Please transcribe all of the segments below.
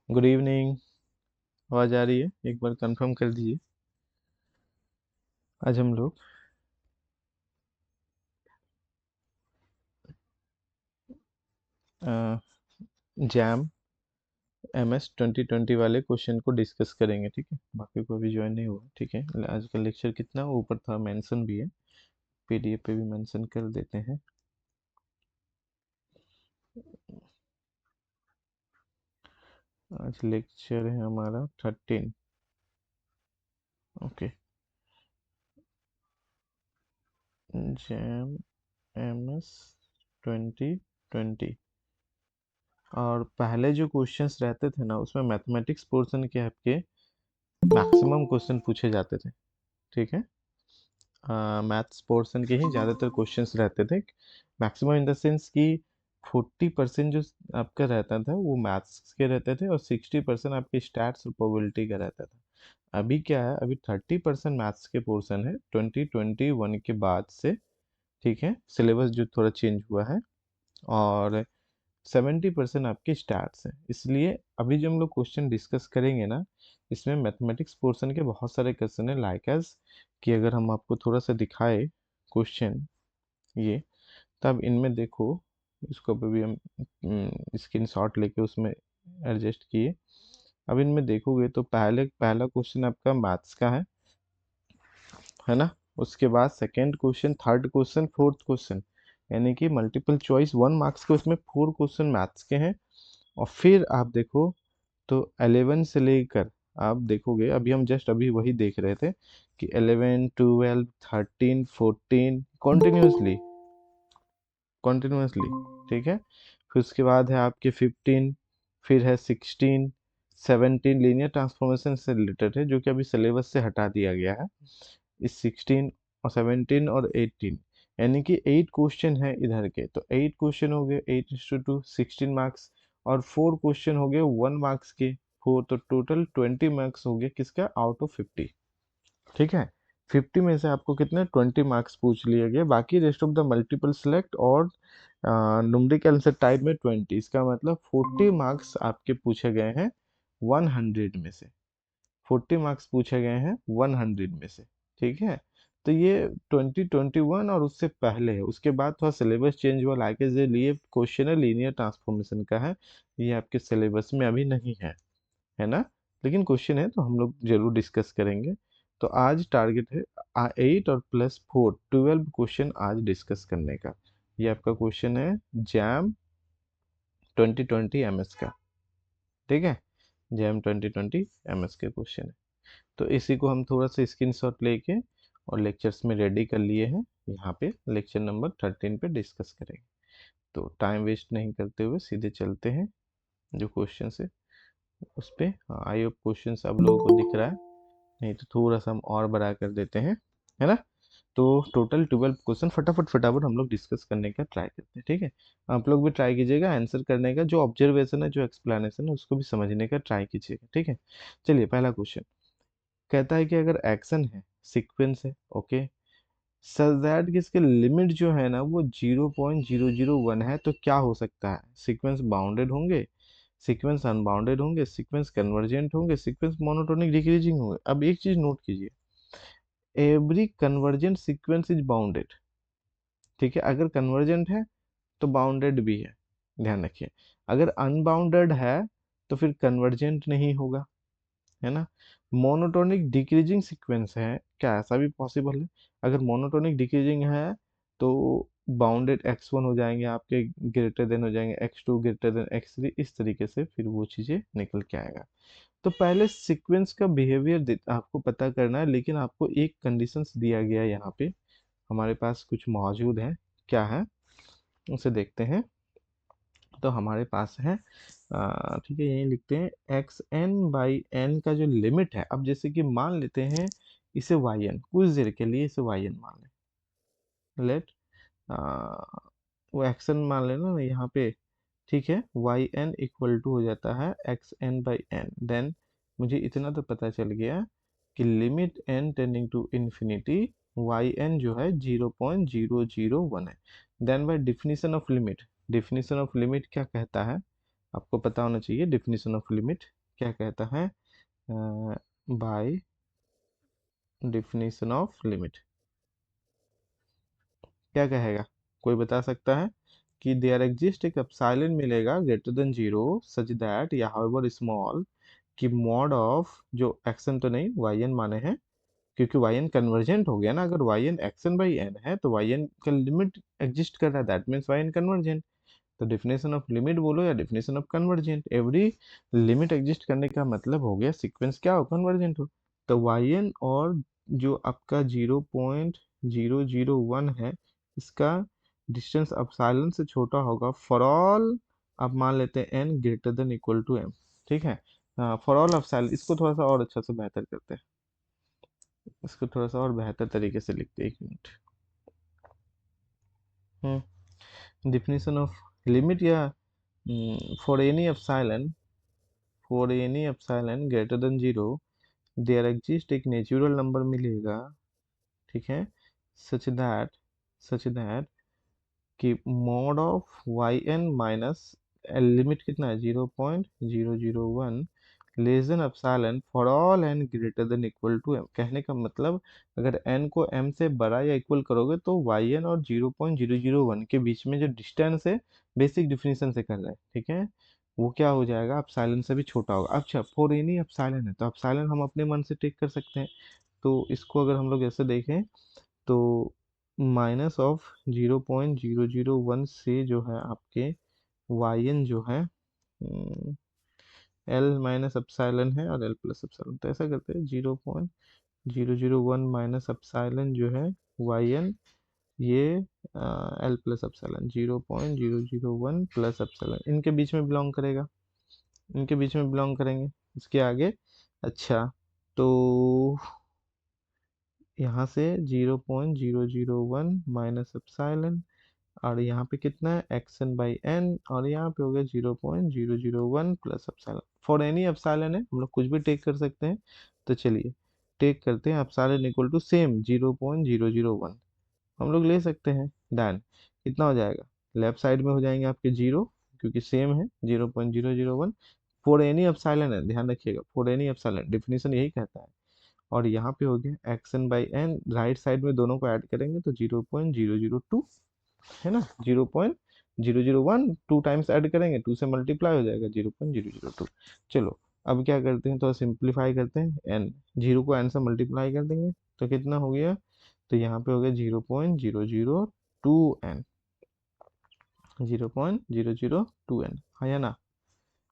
Good evening. आवाज़ आ रही है? एक बार कंफर्म कर दीजिए। आज हम लोग जैम MS 2020 वाले क्वेश्चन को डिस्कस करेंगे, ठीक है। बाकी कोई भी ज्वाइन नहीं हुआ, ठीक है। आज का लेक्चर कितना ऊपर था, मेंशन भी है, PDF पे भी मेंशन कर देते हैं। आज लेक्चर है हमारा 13। ओके। Jam MS 2020। और पहले जो क्वेश्चंस रहते थे ना, उसमें मैथमेटिक्स पोर्शन के आपके मैक्सिमम क्वेश्चन पूछे जाते थे, ठीक है। मैथ्स पोर्शन के ही ज़्यादातर क्वेश्चंस रहते थे, मैक्सिमम इन द सेंस कि 40% जो आपका रहता था वो मैथ्स के रहते थे और 60% आपके स्टैट्स और प्रोबेबिलिटी का रहता था। अभी क्या है, अभी 30% मैथ्स के पोर्शन है 2021 के बाद से, ठीक है। सिलेबस जो थोड़ा चेंज हुआ है, और 70% आपके स्टैट्स हैं। इसलिए अभी जो हम लोग क्वेश्चन डिस्कस करेंगे ना, इसमें मैथमेटिक्स पोर्शन के बहुत सारे क्वेश्चन है, लाइक एज कि अगर हम आपको थोड़ा सा दिखाए क्वेश्चन ये, तब इनमें देखो, इसको अभी हम स्क्रीन शॉट लेके उसमें एडजस्ट किए। अब इनमें देखोगे तो पहला क्वेश्चन आपका मैथ्स का है ना। उसके बाद second question, third question, fourth question, यानी कि मल्टीपल चॉइस 1 मार्क्स के उसमें 4 क्वेश्चन मैथ्स के हैं। और फिर आप देखो तो 11 से लेकर, आप देखोगे अभी हम जस्ट अभी वही देख रहे थे कि 11, 12, 13, 14 कॉन्टिन्यूसली कॉन्टिन्यूसली, ठीक है। फिर उसके बाद है आपके 15, फिर है 16, 17 लीनियर ट्रांसफॉर्मेशन से रिलेटेड है, जो कि अभी सिलेबस से हटा दिया गया है। इस 16 और 17 और 18, यानी कि 8 क्वेश्चन है इधर के, तो 8 क्वेश्चन हो गए 8:2 16 मार्क्स, और 4 क्वेश्चन हो गए 1 मार्क्स के, 4, तो टोटल 20 मार्क्स हो गए किसका, आउट ऑफ 50, ठीक है। 50 में से आपको कितने 20 मार्क्स पूछ लिए गए, बाकी rest of the multiple select और न्यूमेरिकल आंसर टाइप में 20, इसका मतलब 40 मार्क्स आपके पूछे गए हैं 100 में से। 40 मार्क्स पूछे गए हैं 100 में से, ठीक है। तो ये 2021 और उससे पहले है। उसके बाद थोड़ा सिलेबस चेंज हुआ, लाइक ये लिए क्वेश्चन है लीनियर ट्रांसफॉर्मेशन का है, ये आपके सिलेबस में अभी नहीं है ना। लेकिन क्वेश्चन है तो हम लोग जरूर डिस्कस करेंगे। तो आज टारगेट है 8 और +4 12 क्वेश्चन आज डिस्कस करने का। ये आपका क्वेश्चन है जैम 2020 MS का, ठीक है। जैम 2020 MS के क्वेश्चन है। तो इसी को हम थोड़ा सा स्क्रीनशॉट लेके और लेक्चर्स में रेडी कर लिए हैं, यहाँ पे लेक्चर नंबर 13 पे डिस्कस करेंगे। तो टाइम वेस्ट नहीं करते हुए सीधे चलते हैं जो क्वेश्चन है उस पे। आई होप क्वेश्चन अब लोगों को दिख रहा है, नहीं तो थोड़ा सा हम और बड़ा कर देते हैं, है ना। तो टोटल 12 क्वेश्चन फटाफट फटाफट हम लोग डिस्कस करने का ट्राई करते हैं, ठीक है। आप लोग भी ट्राई कीजिएगा आंसर करने का, जो ऑब्जर्वेशन है जो एक्सप्लेनेशन है उसको भी समझने का ट्राई कीजिएगा, ठीक है। चलिए पहला क्वेश्चन कहता है कि अगर एक्शन है, सीक्वेंस है, ओके, सच दैट कि इसके लिमिट जो है ना वो 0.001 है, तो क्या हो सकता है। सीक्वेंस बाउंडेड होंगे, सीक्वेंस अनबाउंडेड होंगे, सीक्वेंस कन्वर्जेंट होंगे, सीक्वेंस मोनोटोनिक डिक्रीजिंग होंगे। अब एक चीज नोट कीजिए, every convergent sequence is bounded, ठीक है। अगर कन्वर्जेंट है तो बाउंडेड भी है, ध्यान रखिए। अगर अनबाउंडेड है तो फिर कन्वर्जेंट नहीं होगा, है ना। मोनोटोनिक डिक्रीजिंग सीक्वेंस है, क्या ऐसा भी पॉसिबल है। अगर मोनोटोनिक डिक्रीजिंग है तो बाउंडेड x1 हो जाएंगे आपके, ग्रेटर देन हो जाएंगे x2, ग्रेटर देन x3, इस तरीके से फिर वो चीज़ें निकल के आएगा। तो पहले सीक्वेंस का बिहेवियर आपको पता करना है, लेकिन आपको एक कंडीशंस दिया गया है यहाँ पे, हमारे पास कुछ मौजूद है, क्या है उसे देखते हैं। तो हमारे पास है, ठीक है, यही लिखते हैं xn/n का जो लिमिट है। अब जैसे कि मान लेते हैं इसे yn, कुछ देर के लिए इसे yn मान लेट, वो एक्शन मान लेना ना यहाँ पे, ठीक है। yn इक्वल टू हो जाता है xn/n, देन मुझे इतना तो पता चल गया कि limit n tending to infinity yn जो है 0.001 है। Then by definition of limit, definition of limit क्या कहता है, आपको पता होना चाहिए डिफिनीशन ऑफ लिमिट क्या कहता है। बाय डिफिनीशन ऑफ लिमिट क्या कहेगा, कोई बता सकता है? कि देयर एग्जिस्ट एक एप्सिलॉन मिलेगा greater than zero such that या हाउएवर स्मॉल कि मॉड ऑफ जो एक्शन तो नहीं वाई एन माने हैं, क्योंकि वाई एन कन्वर्जेंट हो गया ना, अगर Y N X N by N है तो वाई एन का लिमिट एग्जिस्ट कर रहा है, that means Y N convergent. तो डेफिनेशन ऑफ लिमिट बोलो या definition of convergent, every limit exist करने का मतलब हो गया सीक्वेंस क्या हो, कन्वर्जेंट हो। तो वाई एन और जो आपका 0.001 है, इसका डिस्टेंस अपसाइलन से छोटा होगा फॉर ऑल, आप मान लेते हैं N greater than equal to M. ठीक है, फॉर ऑल अपसाइलन, इसको थोड़ा सा और अच्छा से बेहतर करते हैं, इसको थोड़ा सा और बेहतर तरीके से लिखते हैं, एक मिनट। डिफिनेशन ऑफ लिमिट या for any epsilon, for any epsilon greater than zero there exist एक नेचुरल नंबर मिलेगा, ठीक है, सच दैट कि mod of Y N minus limit कितना है 0.001 less than epsilon for all N greater than equal to M. कहने का मतलब अगर एन को एम से बड़ा या इक्वल करोगे तो वाई एन और 0.001 के बीच में जो डिस्टेंस है, बेसिक डिफिनीशन से कर रहा है, ठीक है, वो क्या हो जाएगा, एप्सिलॉन से भी छोटा होगा। अच्छा, फॉर एनी एप्सिलॉन है तो एप्सिलॉन हम अपने मन से टेक कर सकते हैं। तो इसको अगर हम लोग ऐसे देखें तो माइनस ऑफ 0.001 से जो है आपके वाई एन जो है एल माइनस एप्सिलॉन है और एल प्लस एप्सिलॉन, तो ऐसा करते हैं 0.001 माइनस एप्सिलॉन जो है वाई एन, ये L plus epsilon 0.001 plus epsilon इनके बीच में बिलोंग करेगा, इनके बीच में बिलोंग करेंगे, इसके आगे। अच्छा, तो यहाँ से 0.001 माइनस एप्सिलॉन और यहाँ पे कितना है एक्सन बाई एन और यहाँ पे हो गया 0.001 plus epsilon. For any epsilon है, हम लोग कुछ भी टेक कर सकते हैं। तो चलिए टेक करते हैं एप्सिलॉन इक्वल टू सेम 0.001 हम लोग ले सकते हैं। डन, कितना हो जाएगा, लेफ्ट साइड में हो जाएंगे आपके जीरो, क्योंकि सेम है 0.001। फॉर एनी एप्सिलॉन है, ध्यान रखिएगा, फॉर एनी एप्सिलॉन डिफिनीशन यही कहता है। और यहाँ पे हो गया X N by N, right side में दोनों को ऐड करेंगे तो 0.002 है ना, 0.001 टू टाइम्स ऐड करेंगे, टू से मल्टीप्लाई हो जाएगा 0.002। चलो अब क्या करते हैं, तो सिंप्लीफाई करते हैं, एन जीरो को एन से मल्टीप्लाई कर देंगे तो कितना हो गया, तो यहाँ पे हो गया 0.002 एन, 0.002 एन, है ना,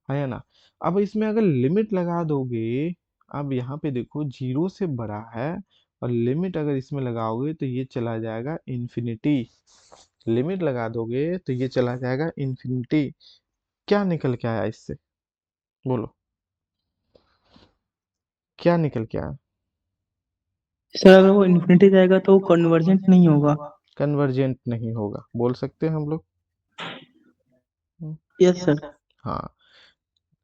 है ना। अब इसमें अगर लिमिट लगा दोगे, अब यहाँ पे देखो जीरो से बड़ा है और लिमिट अगर इसमें लगाओगे तो ये चला जाएगा इन्फिनिटी, लिमिट लगा दोगे तो ये चला जाएगा इन्फिनिटी। क्या निकल के आया इससे, बोलो क्या निकल के आया? सर अगर वो इन्फिनिटी जाएगा तो वो कन्वर्जेंट नहीं होगा। कन्वर्जेंट नहीं होगा, बोल सकते हैं हम लोग। हम्म, यस सर। हाँ,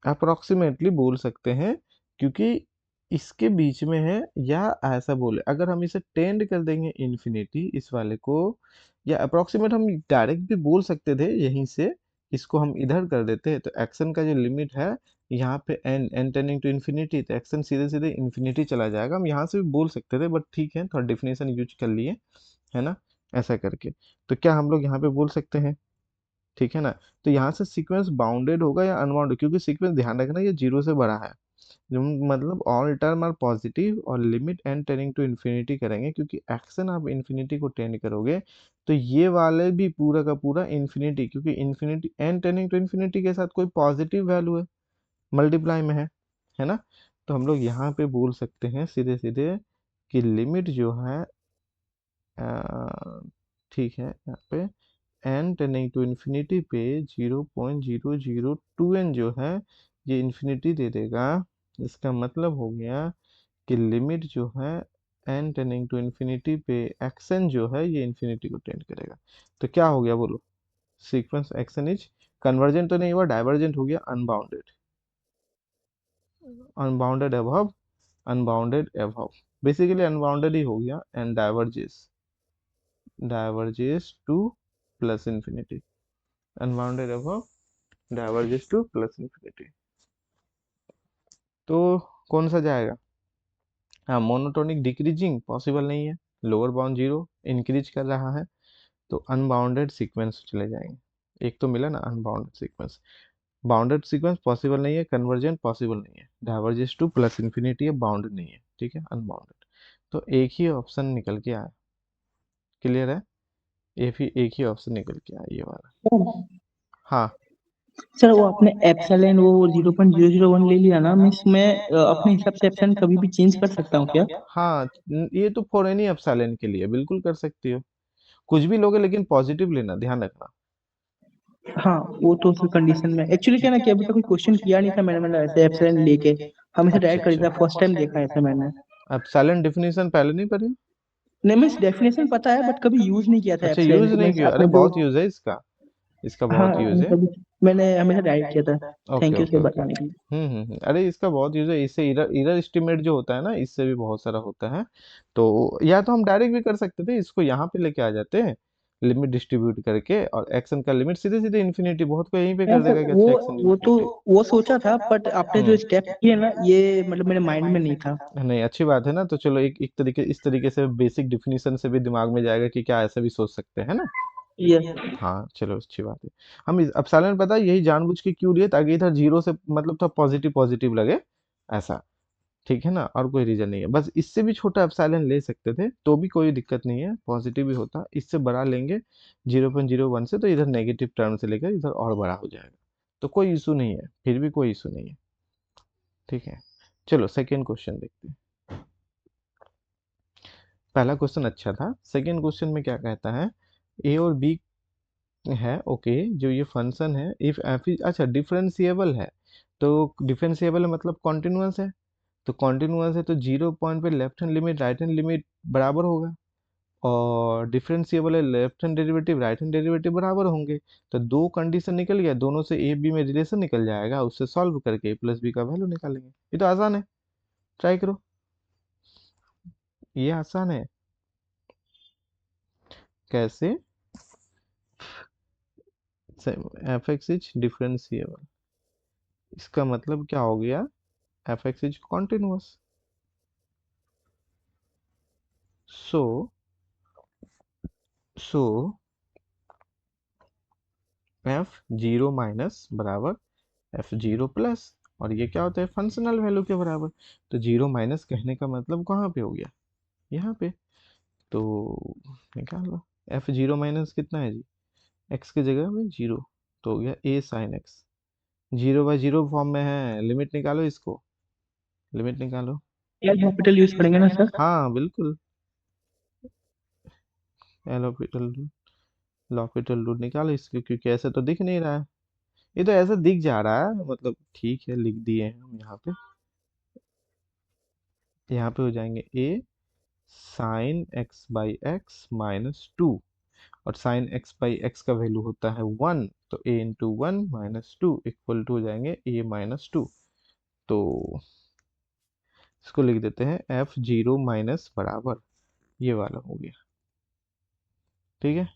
अप्रोक्सीमेटली बोल सकते हैं, क्योंकि इसके बीच में है, या ऐसा बोले अगर हम इसे टेंड कर देंगे इन्फिनिटी इस वाले को, या अप्रोक्सीमेट हम डायरेक्ट भी बोल सकते थे यहीं से, इसको हम इधर कर देते हैं तो एक्शन का जो लिमिट है यहाँ पे N N tending to infinity, तो एक्शन सीधे सीधे इन्फिनिटी चला जाएगा, हम यहाँ से भी बोल सकते थे बट ठीक है, थोड़ा डिफिनेशन यूज कर लिए, है ना, ऐसा करके। तो क्या हम लोग यहाँ पे बोल सकते हैं, ठीक है ना। तो यहाँ से सीक्वेंस बाउंडेड होगा या अनबाउंडेड, क्योंकि सीक्वेंस ध्यान रखना ये जीरो से बड़ा है, जो मतलब ऑल टर्म आर पॉजिटिव और limit N tending to infinity करेंगे, क्योंकि एक्शन आप इन्फिनिटी को टेंड करोगे तो ये वाले भी पूरा का पूरा इन्फिनिटी, क्योंकि infinity N tending to infinity के साथ कोई पॉजिटिव वैल्यू है, मल्टीप्लाई में है ना। तो हम लोग यहाँ पे बोल सकते हैं सीधे सीधे कि लिमिट जो है ठीक है, यहाँ पे एन टेंडिंग टू इन्फिनिटी पे 0.002 एन जो है ये इन्फिनिटी दे देगा। इसका मतलब हो गया कि लिमिट जो है एन टेंडिंग टू इन्फिनिटी पे एक्सन जो है ये इन्फिनिटी को टेंड करेगा। तो क्या हो गया बोलो, सीक्वेंस एक्सन इज कन्वर्जेंट तो नहीं हुआ, डाइवर्जेंट हो गया, unbounded, unbounded above, unbounded above, basically unbounded ही हो गया, and diverges to plus infinity, unbounded above diverges to plus infinity. तो कौन सा जाएगा? हाँ, मोनोटोनिक डिक्रीजिंग पॉसिबल नहीं है, लोअर बाउंड जीरो, इंक्रीज कर रहा है, तो अनबाउंडेड सीक्वेंस चले जाएंगे। एक तो मिला ना unbounded sequence. Bounded sequence possible नहीं है, कन्वर्जेंट पॉसिबल नहीं है, डाइवर्जेस टू प्लस इन्फिनिटी है, बाउंडेड नहीं है, ठीक है, अनबाउंडेड। तो एक ही ऑप्शन निकल के आया। क्लियर है? एक ही ऑप्शन निकल के आया, ये वाला। हाँ। सर वो आपने एप्सिलॉन वो 0.001 ले लिया ना, मैं अपने हिसाब से एप्सिलॉन कभी भी चेंज कर सकता हूँ क्या? हाँ, ये तो फॉर एनी एप्सिलॉन के लिए बिल्कुल कर सकती हो। कुछ भी लोगे लेकिन पॉजिटिव लेना, ध्यान रखना। हाँ, वो तो उस कंडीशन में एक्चुअली क्या ना कि अभी तक कोई क्वेश्चन किया नहीं था मैंने, मतलब ऐसे एप्सिलॉन लेके हमेशा अच्छा डायरेक्ट कर अच्छा। दिया, फर्स्ट टाइम देखा ऐसा मैंने। एप्सिलॉन डेफिनेशन पहले नहीं पढ़ी? नहीं, मीन्स डेफिनेशन पता है बट कभी यूज नहीं किया था अच्छा, एप्सिलॉन यूज को, नहीं मीन्स किया? अरे आपने जो। बहुत यूज है इसका, इसका हाँ, बहुत यूज नहीं है। कभी, मैंने हमेशा डायरेक्ट किया था। Okay thank you okay sir okay. बताने के लिए। अरे इसका बहुत यूज है, इससे इरर इरर एस्टिमेट जो होता है ना, इससे भी बहुत सारा होता है। तो या तो हम डायरेक्ट भी कर सकते थे, इसको यहाँ पे लेके आ जाते हैं, लिमिट डिस्ट्रीब्यूट करके, और एक्शन का लिमिट सीधे सीधे इन्फिनिटी, बहुत को यहीं पे हाँ कर सर, देगा कि वो अच्छा एक्शन वो तो इन्फिनिटी। वो सोचा था बट आपने जो स्टेप किए ना ये मतलब मेरे माइंड में नहीं था। नहीं, अच्छी बात है ना। तो चलो एक एक तरीके, इस तरीके से बेसिक डिफिनीशन से भी दिमाग में जाएगा कि क्या ऐसा भी सोच सकते हैं ना। यस। हाँ चलो, अच्छी बात है। हम इस एप्सिलॉन पता है यही जानबूझ के क्यों लिए, ताकि इधर जीरो से मतलब थोड़ा पॉजिटिव पॉजिटिव लगे, ऐसा। ठीक है ना, और कोई रीजन नहीं है, बस इससे भी छोटा एप्सिलॉन ले सकते थे तो भी कोई दिक्कत नहीं है, पॉजिटिव भी होता। इससे बड़ा लेंगे 0.01 से, तो इधर नेगेटिव टर्म से लेकर इधर और बड़ा हो जाएगा, तो कोई इशू नहीं है, फिर भी कोई इशू नहीं है। ठीक है, चलो सेकेंड क्वेश्चन देखते हैं। पहला क्वेश्चन अच्छा था, सेकेंड क्वेश्चन में क्या कहता है? ए और बी है, ओके, जो ये फंक्शन है, इफ एफ इज, अच्छा, डिफरेंशिएबल है। तो डिफरेंशिएबल है मतलब कॉन्टिन्यूअस है। तो कॉन्टिन्यूअस है तो 0 पॉइंट पे left hand limit right hand limit बराबर होगा, और डिफरेंशिएबल है, left hand derivative right hand derivative बराबर होंगे। तो दो कंडीशन निकल गया, दोनों से ए बी में रिलेशन निकल जाएगा, उससे सॉल्व करके ए प्लस बी का वैल्यू निकालेंगे। ये तो आसान है, ट्राई करो, ये आसान है। कैसे? एफ एक्स इज डिफरेंशिएबल, इसका मतलब क्या हो गया? F x is continuous. So so F zero minus बराबर एफ जीरो प्लस, और ये क्या होता है? फंक्शनल वैल्यू के बराबर। तो जीरो माइनस कहने का मतलब कहाँ पे हो गया? यहाँ पे। तो निकाल लो, एफ जीरो माइनस कितना है जी? एक्स की जगह में जीरो, तो हो गया A sine X. Zero by zero form में है, लिमिट निकालो इसको, लिमिट निकालो। एल हॉस्पिटल यूज करेंगे ना सर? हाँ बिल्कुल, एल ऑपिटल, लॉपिटल रूट निकालो इसको, क्योंकि ऐसे तो दिख नहीं रहा है। ये तो ऐसा दिख जा रहा है, मतलब ठीक है, लिख दिए हैं हम यहाँ पे। यहाँ पे हो जाएंगे A sine X by X minus two, और साइन एक्स बाई एक्स का वैल्यू होता है वन, तो A into one minus two equal to हो जाएंगे ए माइनस टू। तो इसको लिख देते हैं एफ जीरो माइनस बराबर, ये वाला हो गया, ठीक है,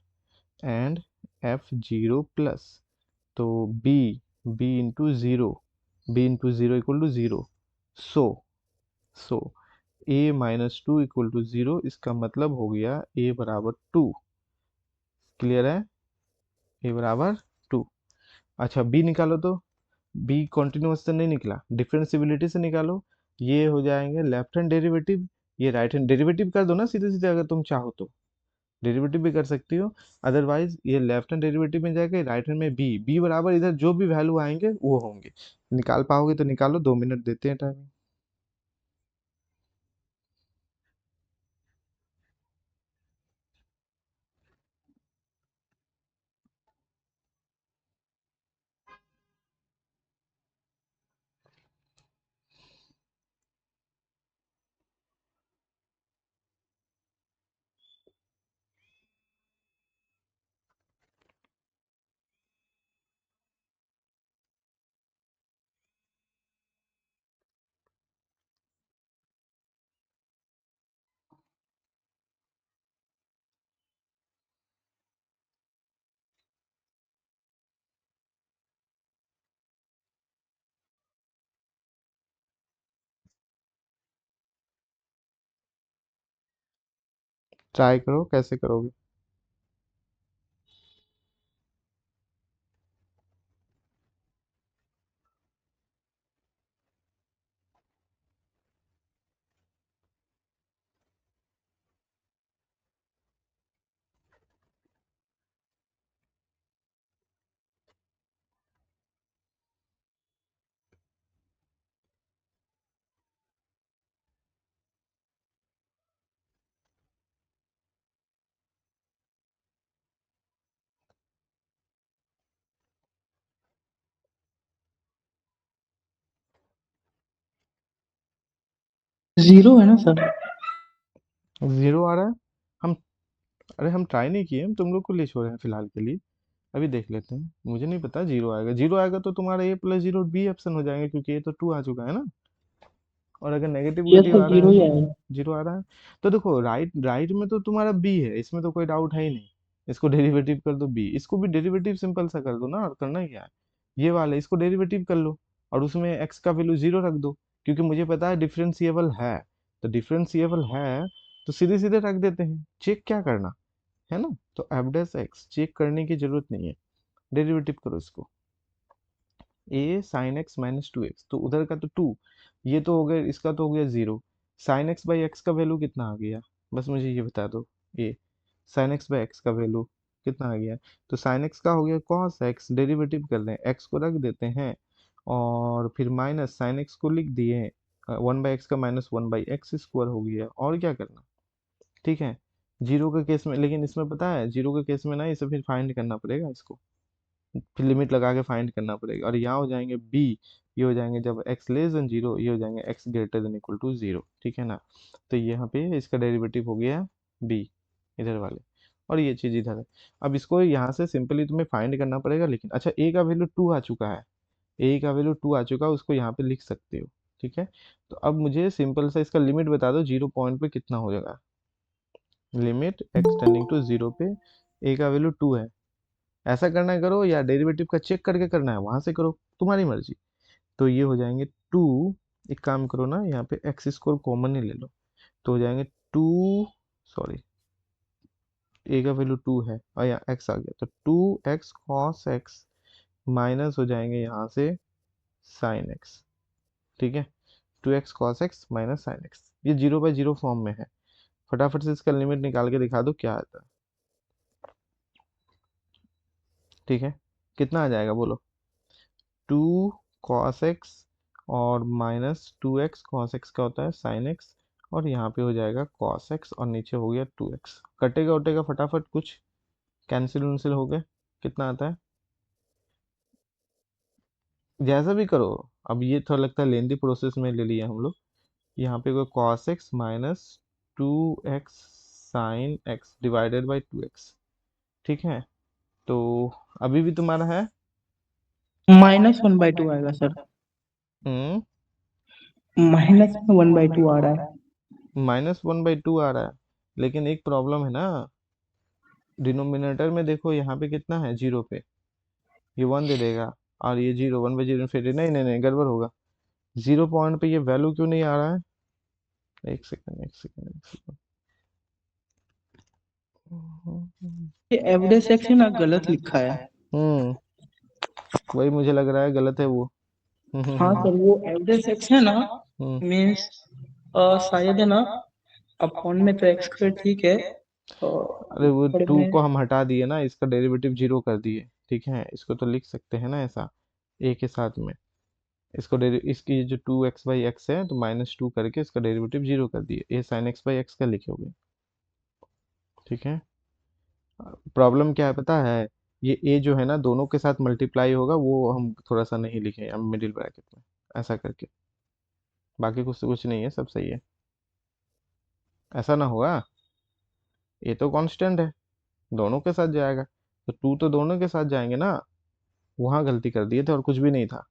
एंड एफ जीरो प्लस, तो B, B into zero, B into zero equal to zero. So so A minus two equal to zero, इसका मतलब हो गया ए बराबर टू। क्लियर है? ए बराबर टू। अच्छा, बी निकालो तो, बी कॉन्टिन्यूअस से नहीं निकला, डिफरेंशिबिलिटी से निकालो। ये हो जाएंगे लेफ्ट हैंड डेरिवेटिव, ये राइट हैंड डेरिवेटिव कर दो ना सीधे सीधे, अगर तुम चाहो तो डेरिवेटिव भी कर सकती हो। अदरवाइज ये लेफ्ट हैंड डेरिवेटिव में जाएगा, राइट हैंड में बी, बी बराबर इधर जो भी वैल्यू आएंगे वो होंगे। निकाल पाओगे तो निकालो, 2 मिनट देते हैं टाइम। ट्राई करो, कैसे करोगे? जीरो है ना सर? जीरो आ रहा है। हम अरे हम ट्राई नहीं किए, हम तुम लोग को ले छोड़े हैं फिलहाल के लिए। अभी देख लेते हैं, मुझे नहीं पता। जीरो आएगा, जीरो आएगा तो तुम्हारा ए प्लस जीरो बी ऑप्शन हो जाएंगे, क्योंकि ये तो टू आ चुका है ना। और अगर ये नेगेटिव सर आ रहा जीरो ही है, आएगा। जीरो आ रहा है, तो देखो राइट राइट में तो तुम्हारा बी है, इसमें तो कोई डाउट है ही नहीं। इसको डेरिवेटिव कर दो बी, इसको भी डेरिवेटिव सिंपल सा कर दो ना, और करना ही क्या है। ये वाला इसको डेरिवेटिव कर लो, और उसमें एक्स का वैल्यू जीरो रख दो, क्योंकि मुझे पता है डिफरेंशिएबल है। तो डिफरेंशिएबल है तो सीधे सीधे रख देते हैं, चेक क्या करना है ना। तो एफ डैश एक्स चेक करने की जरूरत नहीं है, डेरिवेटिव करो इसको। A sine X minus two X, तो उधर का तो टू, ये तो हो गया, इसका तो हो गया zero. Sign X by X का वैल्यू कितना आ गया, बस मुझे ये बता दो। ए साइन एक्स बाई एक्स का वैल्यू कितना आ गया? तो साइन एक्स का हो गया कॉस एक्स, डेरिवेटिव कर दें, एक्स को रख देते हैं, और फिर माइनस साइन एक्स को लिख दिए, वन बाई एक्स का minus one by x square हो गया, और क्या करना। ठीक है। जीरो के केस में, लेकिन इसमें पता है जीरो के केस में ना इसे फिर फाइंड करना पड़ेगा इसको, फिर लिमिट लगा के फाइंड करना पड़ेगा, और यहाँ हो जाएंगे बी, ये हो जाएंगे जब एक्स लेस देन जीरो, ये हो जाएंगे X greater than equal to zero, ठीक है ना। तो यहाँ पे इसका डेरिवेटिव हो गया बी, इधर वाले, और ये चीज़ इधर है। अब इसको यहाँ से सिंपली तुम्हें फाइंड करना पड़ेगा, लेकिन अच्छा ए का वैल्यू टू आ चुका है, ए का वैल्यू टू आ चुका है, उसको यहाँ पे लिख सकते हो। ठीक है। तो अब मुझे सिंपल सा इसका लिमिट बता दो, जीरो पॉइंट पे कितना हो जाएगा। Limit X tending to zero पे ए का वैल्यू टू है, ऐसा करना है करो, या डेरिवेटिव का चेक करके करना है वहां से करो, तुम्हारी मर्जी। तो ये हो जाएंगे टू, एक काम करो ना, यहाँ पे एक्स स्क्वायर कॉमन ही ले लो, तो हो जाएंगे टू, सॉरी, ए का वैल्यू टू है और यहाँ एक्स आ गया, तो two X cos X minus हो जाएंगे यहाँ से साइन एक्स। ठीक है। Two X cos X minus sine X, ये जीरो बाई जीरो फॉर्म में है। फटाफट से इसका लिमिट निकाल के दिखा दो क्या आता है। ठीक है। कितना आ जाएगा बोलो? टू कॉस एक्स और minus two X, cos x का होता है साइन एक्स, और यहाँ पे हो जाएगा कॉस एक्स, और नीचे हो गया टू एक्स, कटेगा उटेगा फटाफट, कुछ कैंसिल उंसिल हो गए। कितना आता है? जैसा भी करो। अब ये थोड़ा लगता है लेंदी प्रोसेस में ले लिया हम लोग। यहाँ पे कोई cos X minus two x sine x divided by two x. ठीक है। तो अभी भी तुम्हारा है। माइनस वन बाई टू आएगा सर। हम्म। माइनस में वन बाई टू आ रहा है। माइनस वन बाई टू आ रहा है, लेकिन एक प्रॉब्लम है ना, डिनोमिनेटर में देखो यहाँ पे कितना है जीरो पे, ये वन दे देगा, और ये जीरो, वन बाई जीरो, फिर नहीं नहीं नहीं गड़बड़ होगा। जीरो पॉइंट पे ये वैल्यू क्यों नहीं आ रहा है? एक सेकंड एक सेकंड एक सेकंड। ये एवरेज सेक्शन ना गलत लिखा है। हम्म। वही मुझे लग रहा है गलत है वो। हाँ सर, वो एवरेज सेक्शन है ना, हम्म। मीन्स शायद है ना, अपॉन में तो एक्स स्क्वायर ठीक है, अरे वो ऊपर टू में। को हम हटा दिए ना, इसका डेरिवेटिव जीरो कर दिए। ठीक है, इसको तो लिख सकते हैं ना ऐसा, ए के साथ में। इसको इसकी जो टू एक्स बाई एक्स है, तो माइनस टू करके इसका डेरिवेटिव जीरो कर दिए, ए साइन एक्स बाई एक्स का लिखे होगे। ठीक है। प्रॉब्लम क्या है पता है, ये ए जो है ना दोनों के साथ मल्टीप्लाई होगा, वो हम थोड़ा सा नहीं लिखे हम मिडिल ब्रैकेट में, ऐसा करके। बाकी कुछ कुछ नहीं है, सब सही है। ऐसा ना होगा, ये तो कांस्टेंट है, दोनों के साथ जाएगा, तो टू तो दोनों के साथ जाएंगे ना। वहां गलती कर दिए थे और कुछ भी नहीं था।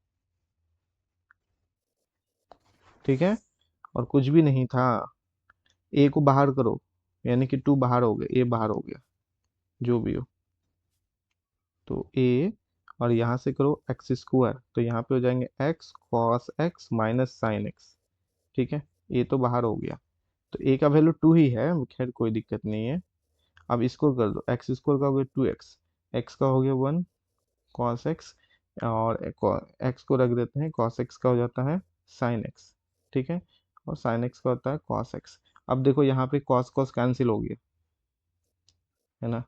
ठीक है। और कुछ भी नहीं था। ए को बाहर करो, यानी कि टू बाहर हो गया, ए बाहर हो गया, जो भी हो। तो ए, और यहाँ से करो एक्स स्क्वायर, तो यहाँ पे हो जाएंगे x cos X minus sine X. ठीक है। ए तो बाहर हो गया, तो ए का वैल्यू 2 ही है, खैर कोई दिक्कत नहीं है। अब इसको कर दो, एक्स स्क्वायर का हो गया 2x, एक्स का हो गया 1 कॉस एक्स, और एक्स को रख देते हैं, कॉस एक्स का हो जाता है साइन एक्स, ठीक है, और साइन एक्स का होता है कॉस एक्स। अब देखो यहाँ पे कॉस कॉस कैंसिल हो गया, है ना,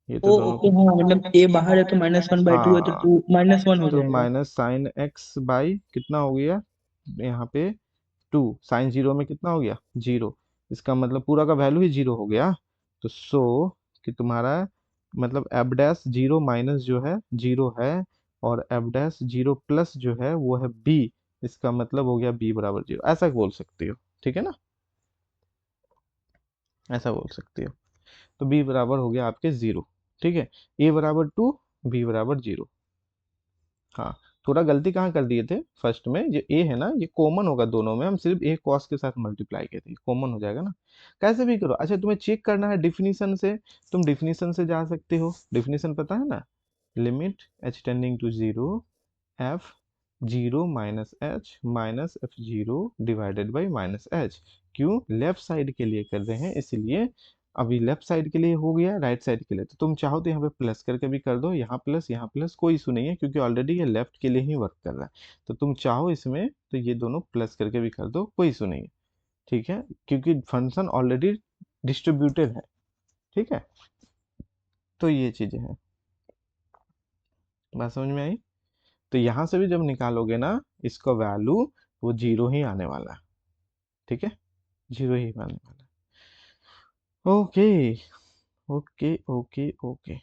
ये ओ तो दोनों ओके, को, हाँ मतलब ए बाहर है तो -1/2 है, तो हाँ, 2 -1 हो तो जाएगा। माइनस साइन एक्स बाई कितना हो गया यहाँ पे 2, साइन जीरो में कितना हो गया 0, इसका मतलब पूरा का वैल्यू ही 0 हो गया। तो सो कि तुम्हारा मतलब एफ डैश जीरो माइनस जो है 0 है, और एफ डैश जीरो प्लस जो है वो है बी, इसका मतलब हो गया बी बराबर 0, ऐसा बोल सकती हो, ठीक है ना, ऐसा बोल सकती हो। तो बी बराबर हो गया आपके 0, ठीक है, ए बराबर 2, बी बराबर 0। हाँ, थोड़ा गलती कहाँ कर दिए थे फर्स्ट में, जो ए है ना ये कॉमन होगा दोनों में, हम सिर्फ ए कॉस के साथ मल्टीप्लाई किए थे, कॉमन हो जाएगा ना, कैसे भी करो। अच्छा तुम्हें चेक करना है डिफिनीशन से, तुम डिफिनीशन से जा सकते हो, डिफिनीशन पता है ना, limit H tending to zero, F zero minus H minus F zero divided by minus H. क्यों, लेफ्ट साइड के लिए कर रहे हैं इसलिए। अभी लेफ्ट साइड के लिए हो गया, राइट साइड के लिए तो तुम चाहो तो यहाँ पे प्लस करके भी कर दो, यहाँ प्लस कोई इशू नहीं है, क्योंकि ऑलरेडी ये लेफ्ट के लिए ही वर्क कर रहा है। तो तुम चाहो इसमें तो ये दोनों प्लस करके भी कर दो, कोई इशू नहीं है, ठीक है, क्योंकि फंक्शन ऑलरेडी डिस्ट्रीब्यूटेड है, ठीक है। तो ये चीजें हैं, बात समझ में आई। तो यहाँ से भी जब निकालोगे ना इसका वैल्यू, वो जीरो ही आने वाला है, ठीक है, जीरो ही आने वाला है। ओके ओके ओके ओके,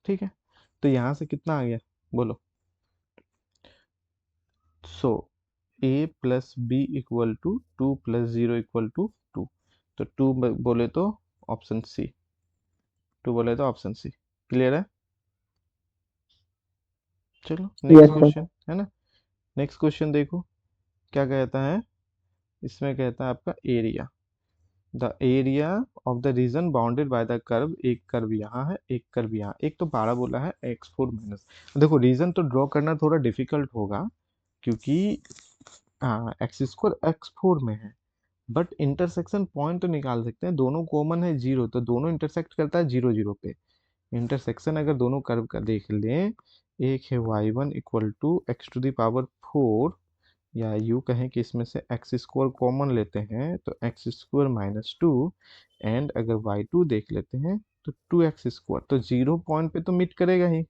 ठीक है। तो यहाँ से कितना आ गया, बोलो। So A plus B equal to 2 + 0 equal to 2, तो बोले तो ऑप्शन सी, 2 बोले तो ऑप्शन सी, क्लियर है। चलो नेक्स्ट यस सर। क्वेश्चन है ना, नेक्स्ट क्वेश्चन देखो क्या कहता है। इसमें कहता है आपका area, the area of the reason bounded by the curve, एक कर्व यहाँ है एक कर्व यहाँ, एक तो पाराबोला है x4 माइनस। देखो रीजन तो ड्रॉ करना थोड़ा डिफिकल्ट होगा, क्योंकि हाँ एक्स स्क्वायर x4 में है, बट इंटरसेक्शन पॉइंट तो निकाल सकते हैं, दोनों कॉमन है 0, तो दोनों इंटरसेक्ट करता है 0 0 पे। इंटरसेक्शन अगर दोनों कर्व का देख लें, एक है y1 इक्वल टू x⁴, या यूँ कहें कि इसमें से एक्स स्क्वायर कॉमन लेते हैं तो x² - 2, एंड अगर y2 देख लेते हैं तो 2x², तो 0 पॉइंट पे तो मीट करेगा ही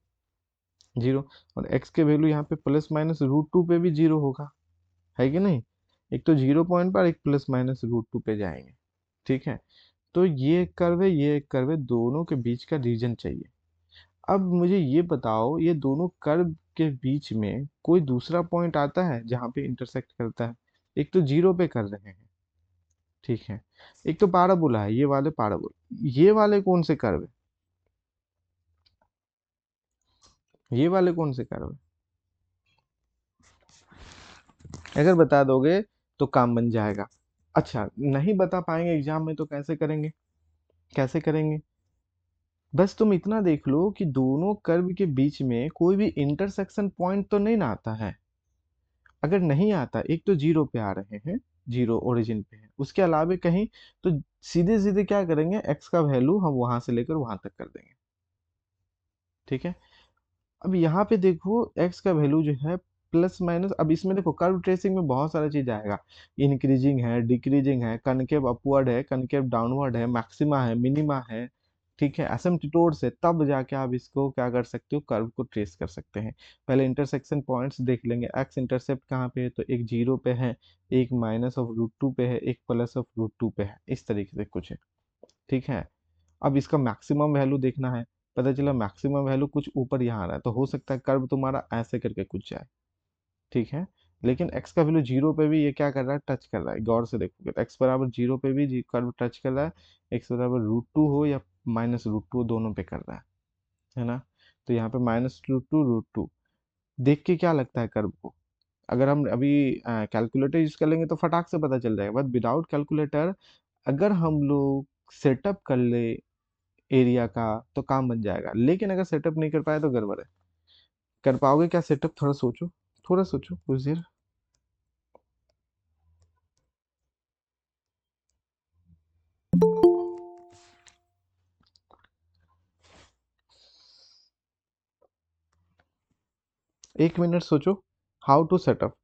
0, और x के वैल्यू यहाँ पे +- √2 पे भी 0 होगा, है कि नहीं, एक तो 0 पॉइंट पर, एक +- √2 पे जाएंगे, ठीक है। तो ये एक कर्व है, ये एक कर्व है, दोनों के बीच का रीजन चाहिए। अब मुझे ये बताओ, ये दोनों कर्व के बीच में कोई दूसरा पॉइंट आता है जहाँ पे इंटरसेक्ट करता है, एक तो 0 पे कर रहे हैं, ठीक है, एक तो पाराबोला है, ये वाले पाराबोला, ये वाले कौन से कर्व है, ये वाले कौन से कर्व है, अगर बता दोगे तो काम बन जाएगा। अच्छा नहीं बता पाएंगे एग्जाम में तो कैसे करेंगे, कैसे करेंगे, बस तुम इतना देख लो कि दोनों कर्व के बीच में कोई भी इंटरसेक्शन पॉइंट तो नहीं ना आता है। अगर नहीं आता, एक तो 0 पे आ रहे हैं, 0 ओरिजिन पे है, उसके अलावा कहीं, तो सीधे सीधे क्या करेंगे, x का वैल्यू हम वहां से लेकर वहां तक कर देंगे, ठीक है। अब यहाँ पे देखो x का वैल्यू जो है प्लस माइनस, अब इसमें देखो कर्व ट्रेसिंग में बहुत सारा चीज आएगा, इंक्रीजिंग है, डिक्रीजिंग है, कनकेव अपवर्ड है, कनकेव डाउनवर्ड है, मैक्सिमा है, मिनिमा है, ठीक है, एसिम्पटोड से, तब जाके आप इसको क्या कर सकते हो, कर्व को ट्रेस कर सकते हैं। पहले इंटरसेक्शन पॉइंट्स देख लेंगे, एक्स इंटरसेप्ट कहाँ पे है, तो एक 0 पे है, एक -√2 पे है, एक +√2 पे है, इस तरीके से कुछ है, ठीक है। अब इसका मैक्सिमम वैल्यू देखना है, पता चला मैक्सिमम वैल्यू कुछ ऊपर यहाँ आ रहा है, तो हो सकता है कर्व तुम्हारा ऐसे करके कुछ जाए, ठीक है। लेकिन x का वैल्यू 0 पे भी ये क्या कर रहा है, टच कर रहा है, गौर से देखोगे तो x बराबर 0 पे भी कर्व टच कर रहा है, x बराबर √2 हो या -√2 दोनों पे कर रहा है ना। तो यहाँ पे -√2 √2 देख के क्या लगता है कर्व को, अगर हम अभी कैलकुलेटर यूज कर लेंगे तो फटाक से पता चल जाएगा, बट विदाउट कैलकुलेटर अगर हम लोग सेटअप कर ले एरिया का तो काम बन जाएगा, लेकिन अगर सेटअप नहीं कर पाए तो गड़बड़ है। कर पाओगे क्या सेटअप, थोड़ा सोचो, थोड़ा सोचो कुछ देर। एक मिनट सोचो, हाउ टू सेटअप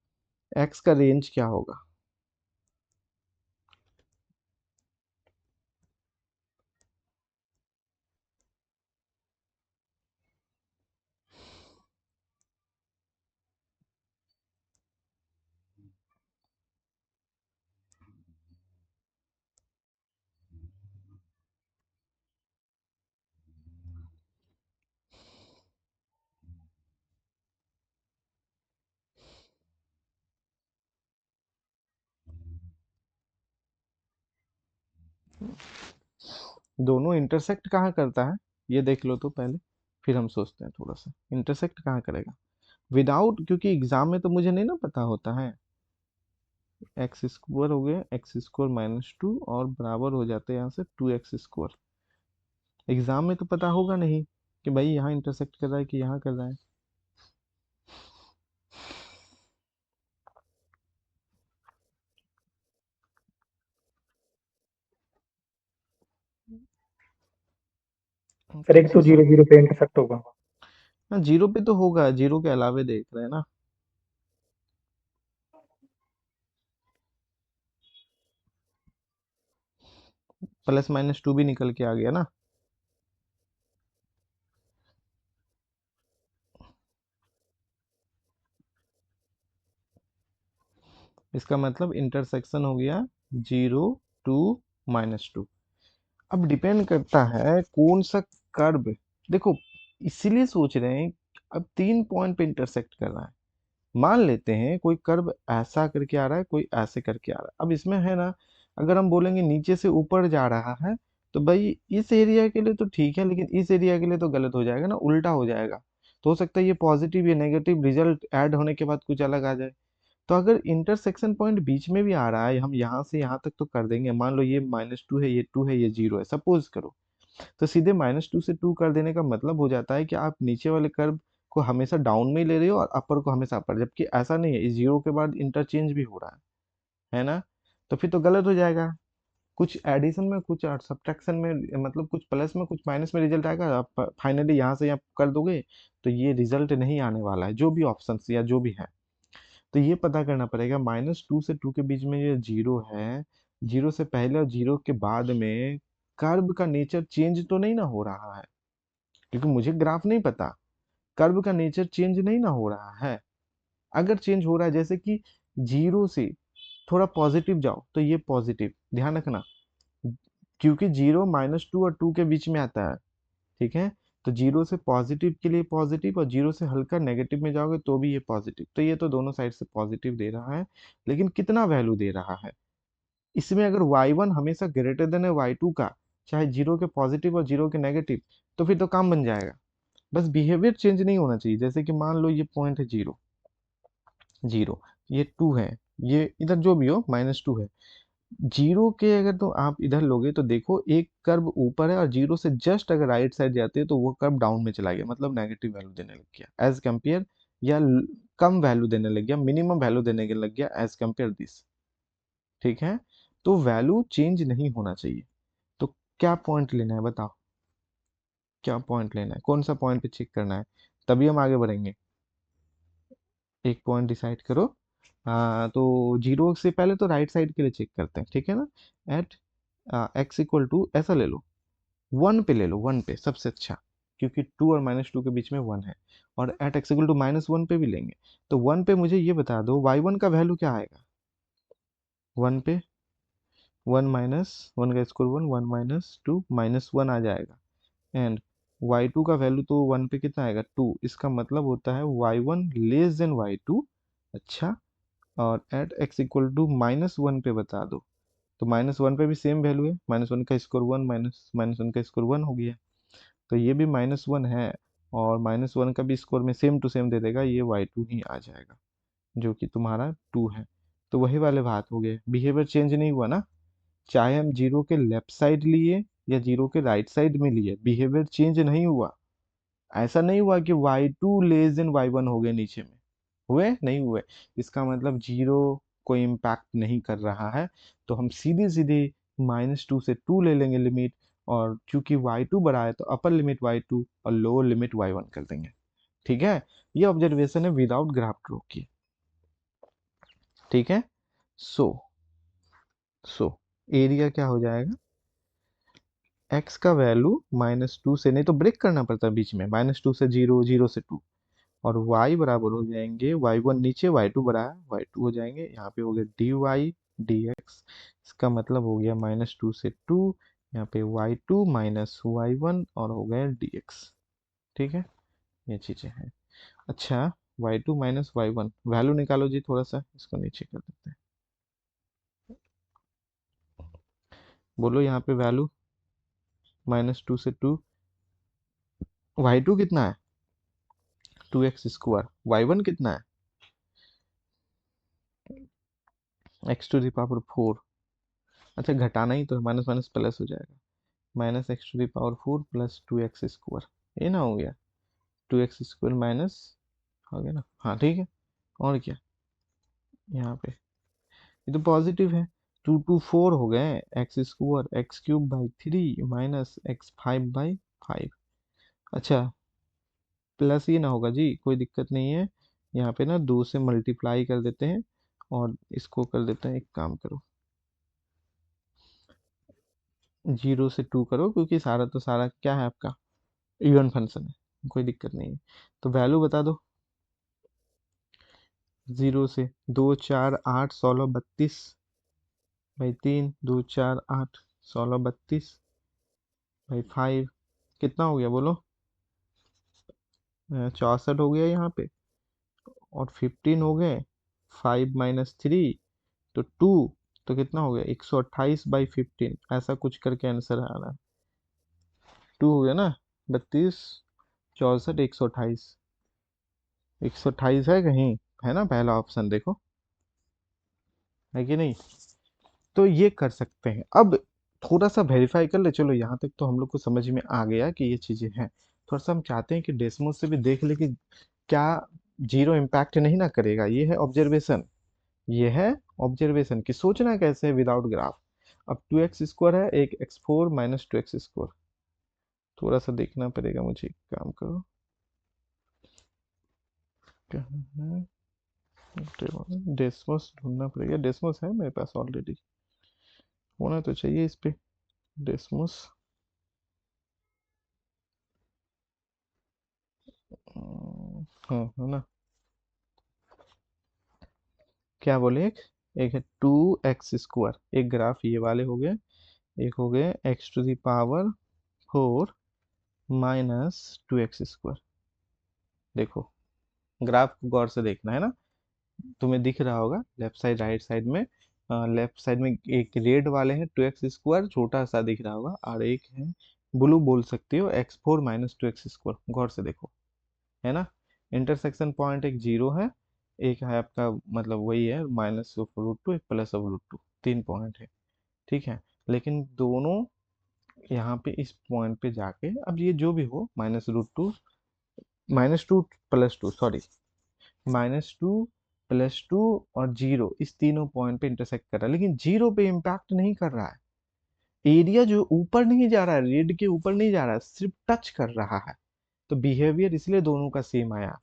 एक्स का रेंज क्या होगा। दोनों इंटरसेक्ट कहाँ करता है, ये देख लो तो पहले, फिर हम सोचते हैं थोड़ा सा इंटरसेक्ट कहाँ करेगा विदाउट, क्योंकि एग्जाम में तो मुझे नहीं ना पता होता है। एक्स स्क्वायर हो गया एक्स स्क्वायर माइनस टू और बराबर हो जाते हैं यहाँ से 2x स्क्वायर। एग्जाम में तो पता होगा नहीं कि भाई यहाँ इंटरसेक्ट कर रहा है कि यहाँ कर रहा है। सर एक तो कैसे जीरो जीरो पे इंटरसेक्ट होगा। हाँ, जीरो पे तो होगा, जीरो के अलावे देख रहे हैं ना। प्लस माइनस टू भी निकल के आ गया ना। इसका मतलब इंटरसेक्शन हो गया 0 2 -2। अब डिपेंड करता है कौन सा कर्व। देखो, इसीलिए सोच रहे हैं, अब 3 पॉइंट पे इंटरसेक्ट कर रहा है। मान लेते हैं कोई कर्व ऐसा करके आ रहा है, कोई ऐसे करके आ रहा है। अब इसमें है ना, अगर हम बोलेंगे नीचे से ऊपर जा रहा है, तो भाई इस एरिया के लिए तो ठीक है, लेकिन इस एरिया के लिए तो गलत हो जाएगा ना, उल्टा हो जाएगा। तो हो सकता है ये पॉजिटिव या नेगेटिव रिजल्ट ऐड होने के बाद कुछ अलग आ जाए। तो अगर इंटरसेक्शन पॉइंट बीच में भी आ रहा है, हम यहाँ से यहाँ तक तो कर देंगे। मान लो ये -2 है, ये 2 है, ये 0 है, सपोज करो। तो सीधे -2 से 2 कर देने का मतलब हो जाता है कि आप नीचे वाले कर्व को हमेशा डाउन में ही ले रहे हो और अपर को हमेशा अपर, जबकि ऐसा नहीं है, इस 0 के बाद इंटरचेंज भी हो रहा है ना। तो फिर तो गलत हो जाएगा। कुछ एडिशन में, कुछ सब्ट्रैक्शन में, मतलब कुछ प्लस में कुछ माइनस में रिजल्ट आएगा। आप फाइनली यहाँ से यहाँ कर दोगे तो ये रिजल्ट नहीं आने वाला है, जो भी ऑप्शन या जो भी है। तो ये पता करना पड़ेगा -2 से 2 के बीच में ये जीरो है, जीरो से पहले और जीरो के बाद में कर्व का नेचर चेंज तो नहीं ना हो रहा है, क्योंकि मुझे ग्राफ नहीं पता। कर्व का नेचर चेंज नहीं ना हो रहा है। अगर चेंज हो रहा है, जैसे कि जीरो से थोड़ा पॉजिटिव जाओ तो ये पॉजिटिव, ध्यान रखना, क्योंकि जीरो -2 और 2 के बीच में आता है। ठीक है। तो जीरो से पॉजिटिव के लिए पॉजिटिव, और जीरो से हल्का नेगेटिव में जाओगे तो भी ये पॉजिटिव। तो ये तो दोनों साइड से पॉजिटिव दे रहा है, लेकिन कितना वैल्यू दे रहा है। इसमें अगर y1 हमेशा ग्रेटर देन है y2 का, चाहे जीरो के पॉजिटिव और जीरो के नेगेटिव, तो फिर तो काम बन जाएगा। बस बिहेवियर चेंज नहीं होना चाहिए। जैसे कि मान लो ये पॉइंट है जीरो, जीरो, ये टू है, ये इधर जो भी हो -2 है। जीरो के अगर तो आप इधर लोगे तो देखो एक कर्व ऊपर है, और जीरो से जस्ट अगर राइट साइड जाते हैं तो वो कर्व डाउन में चला गया, मतलब नेगेटिव वैल्यू देने लग गया एज कंपेयर, या कम वैल्यू देने लग गया, मिनिमम वैल्यू देने के लग गया एज कंपेयर दिस। ठीक है। तो वैल्यू चेंज नहीं होना चाहिए। तो क्या पॉइंट लेना है बताओ, क्या पॉइंट लेना है, कौन सा पॉइंट पे चेक करना है, तभी हम आगे बढ़ेंगे। एक पॉइंट डिसाइड करो। तो जीरो से पहले तो राइट साइड के लिए चेक करते हैं, ठीक है ना। एट एक्स इक्वल टू ऐसा ले लो, वन पे ले लो, वन पे सबसे अच्छा, क्योंकि टू और -2 के बीच में वन है। और एट एक्स इक्वल टू -1 पे भी लेंगे। तो वन पे मुझे ये बता दो y1 का वैल्यू क्या आएगा। वन पे वन माइनस वन का स्क्वायर वन, वन -2 -1 आ जाएगा। एंड y2 का वैल्यू तो वन पे कितना आएगा, टू। इसका मतलब होता है y1 लेस देन y2। अच्छा। और एट एक्स इक्वल टू -1 पे बता दो। तो -1 पे भी सेम वैल्यू है, -1 का स्क्वायर वन माइनस -1 का स्क्वायर वन हो गया। तो ये भी -1 है, और -1 का भी स्कोर में सेम टू सेम दे देगा, ये y2 ही आ जाएगा, जो कि तुम्हारा 2 है। तो वही वाले बात हो गए, बिहेवियर चेंज नहीं हुआ ना। चाहे हम जीरो के लेफ्ट साइड लिए या जीरो के राइट साइड में लिए, बिहेवियर चेंज नहीं हुआ। ऐसा नहीं हुआ कि y2 लेस देन y1 हो गए नीचे में, हुए नहीं हुए। इसका मतलब जीरो कोई इम्पैक्ट नहीं कर रहा है। तो हम सीधे सीधे -2 से 2 ले लेंगे लिमिट, और चूंकि y2 बड़ा है तो अपर लिमिट y2 और लोअर लिमिट y1 कर देंगे। ठीक है, ये ऑब्जर्वेशन है विदाउट ग्राफ ड्रॉ की। ठीक है, सो सो एरिया क्या हो जाएगा, एक्स का वैल्यू -2 से, नहीं तो ब्रेक करना पड़ता है बीच में, -2 से 0, 0 से 2, और y बराबर हो जाएंगे y1 नीचे, y2 बड़ा है, y2 हो जाएंगे, यहाँ पे हो गया dy dx, इसका मतलब हो गया -2 से 2, यहाँ पे y2 माइनस y1 और हो गया dx। ठीक है, ये चीजें हैं। अच्छा, y2 माइनस y1 वैल्यू निकालो जी, थोड़ा सा इसको नीचे कर देते हैं। बोलो यहाँ पे वैल्यू, -2 से 2, y2 कितना है 2x², y1 कितना है x⁴। अच्छा, घटाना ही तो है, माइनस माइनस प्लस हो जाएगा, -x⁴ प्लस 2x², ये ना हो गया 2x² माइनस, हो गया ना, हाँ ठीक है। और क्या, यहाँ पे ये तो पॉजिटिव है, 2 2 4 हो गए, x²x³ बाई 3 माइनस x5/5। अच्छा, प्लस ये ना होगा जी, कोई दिक्कत नहीं है, यहाँ पे ना 2 से मल्टीप्लाई कर देते हैं, और इसको कर देते हैं, एक काम करो 0 से 2 करो, क्योंकि सारा तो सारा क्या है आपका इवन फंक्शन है, कोई दिक्कत नहीं है। तो वैल्यू बता दो, 0 से 2 4 8 16 32/3, 2 4 8 16 32/5 कितना हो गया बोलो, 64 हो गया यहाँ पे, और 15 हो गए, 5 - 3 तो 2, तो कितना हो गया 128/15, ऐसा कुछ करके आंसर आ रहा है, 2 हो गया ना, 32 64 128, 128 है कहीं, है ना पहला ऑप्शन देखो, है कि नहीं। तो ये कर सकते हैं। अब थोड़ा सा वेरीफाई कर ले, चलो यहाँ तक तो हम लोग को समझ में आ गया कि ये चीजें हैं, थोड़ा सा हम चाहते हैं कि डेसिमल से भी देख ले कि क्या जीरो इम्पैक्ट नहीं ना करेगा। ये है ऑब्जर्वेशन, ये है ऑब्जर्वेशन कि सोचना कैसे है विदाउट ग्राफ। अब 2x² है, एक x4 माइनस 2x², थोड़ा सा देखना पड़ेगा मुझे, एक काम करो, कहाँ है डेसमस, ढूंढना पड़ेगा, डेसमस है मेरे पास ऑलरेडी, होना तो चाहिए इस पे डेसमस। हाँ है ना, क्या बोले, एक है 2x², एक ग्राफ ये वाले हो गए, एक हो गए x⁴ माइनस 2x²। देखो, ग्राफ को गौर से देखना है ना, तुम्हें दिख रहा होगा लेफ्ट साइड राइट साइड में, लेफ्ट साइड में एक रेड वाले हैं 2x² छोटा सा दिख रहा होगा, और एक है ब्लू बोल सकते हो x4 माइनस 2x², गौर से देखो, है ना। इंटरसेक्शन पॉइंट एक 0 है, एक है आपका मतलब वही है -√2, एक +√2, 3 पॉइंट है। ठीक है, लेकिन दोनों यहाँ पे इस पॉइंट पे जाके, अब ये जो भी हो -√2 -2 +2 सॉरी, -2 +2 और 0, इस तीनों पॉइंट पे इंटरसेक्ट कर रहा है, लेकिन 0 पे इम्पैक्ट नहीं कर रहा है। एरिया जो ऊपर नहीं जा रहा है, रेड के ऊपर नहीं जा रहा है, सिर्फ टच कर रहा है। तो बिहेवियर इसलिए दोनों का सेम आया,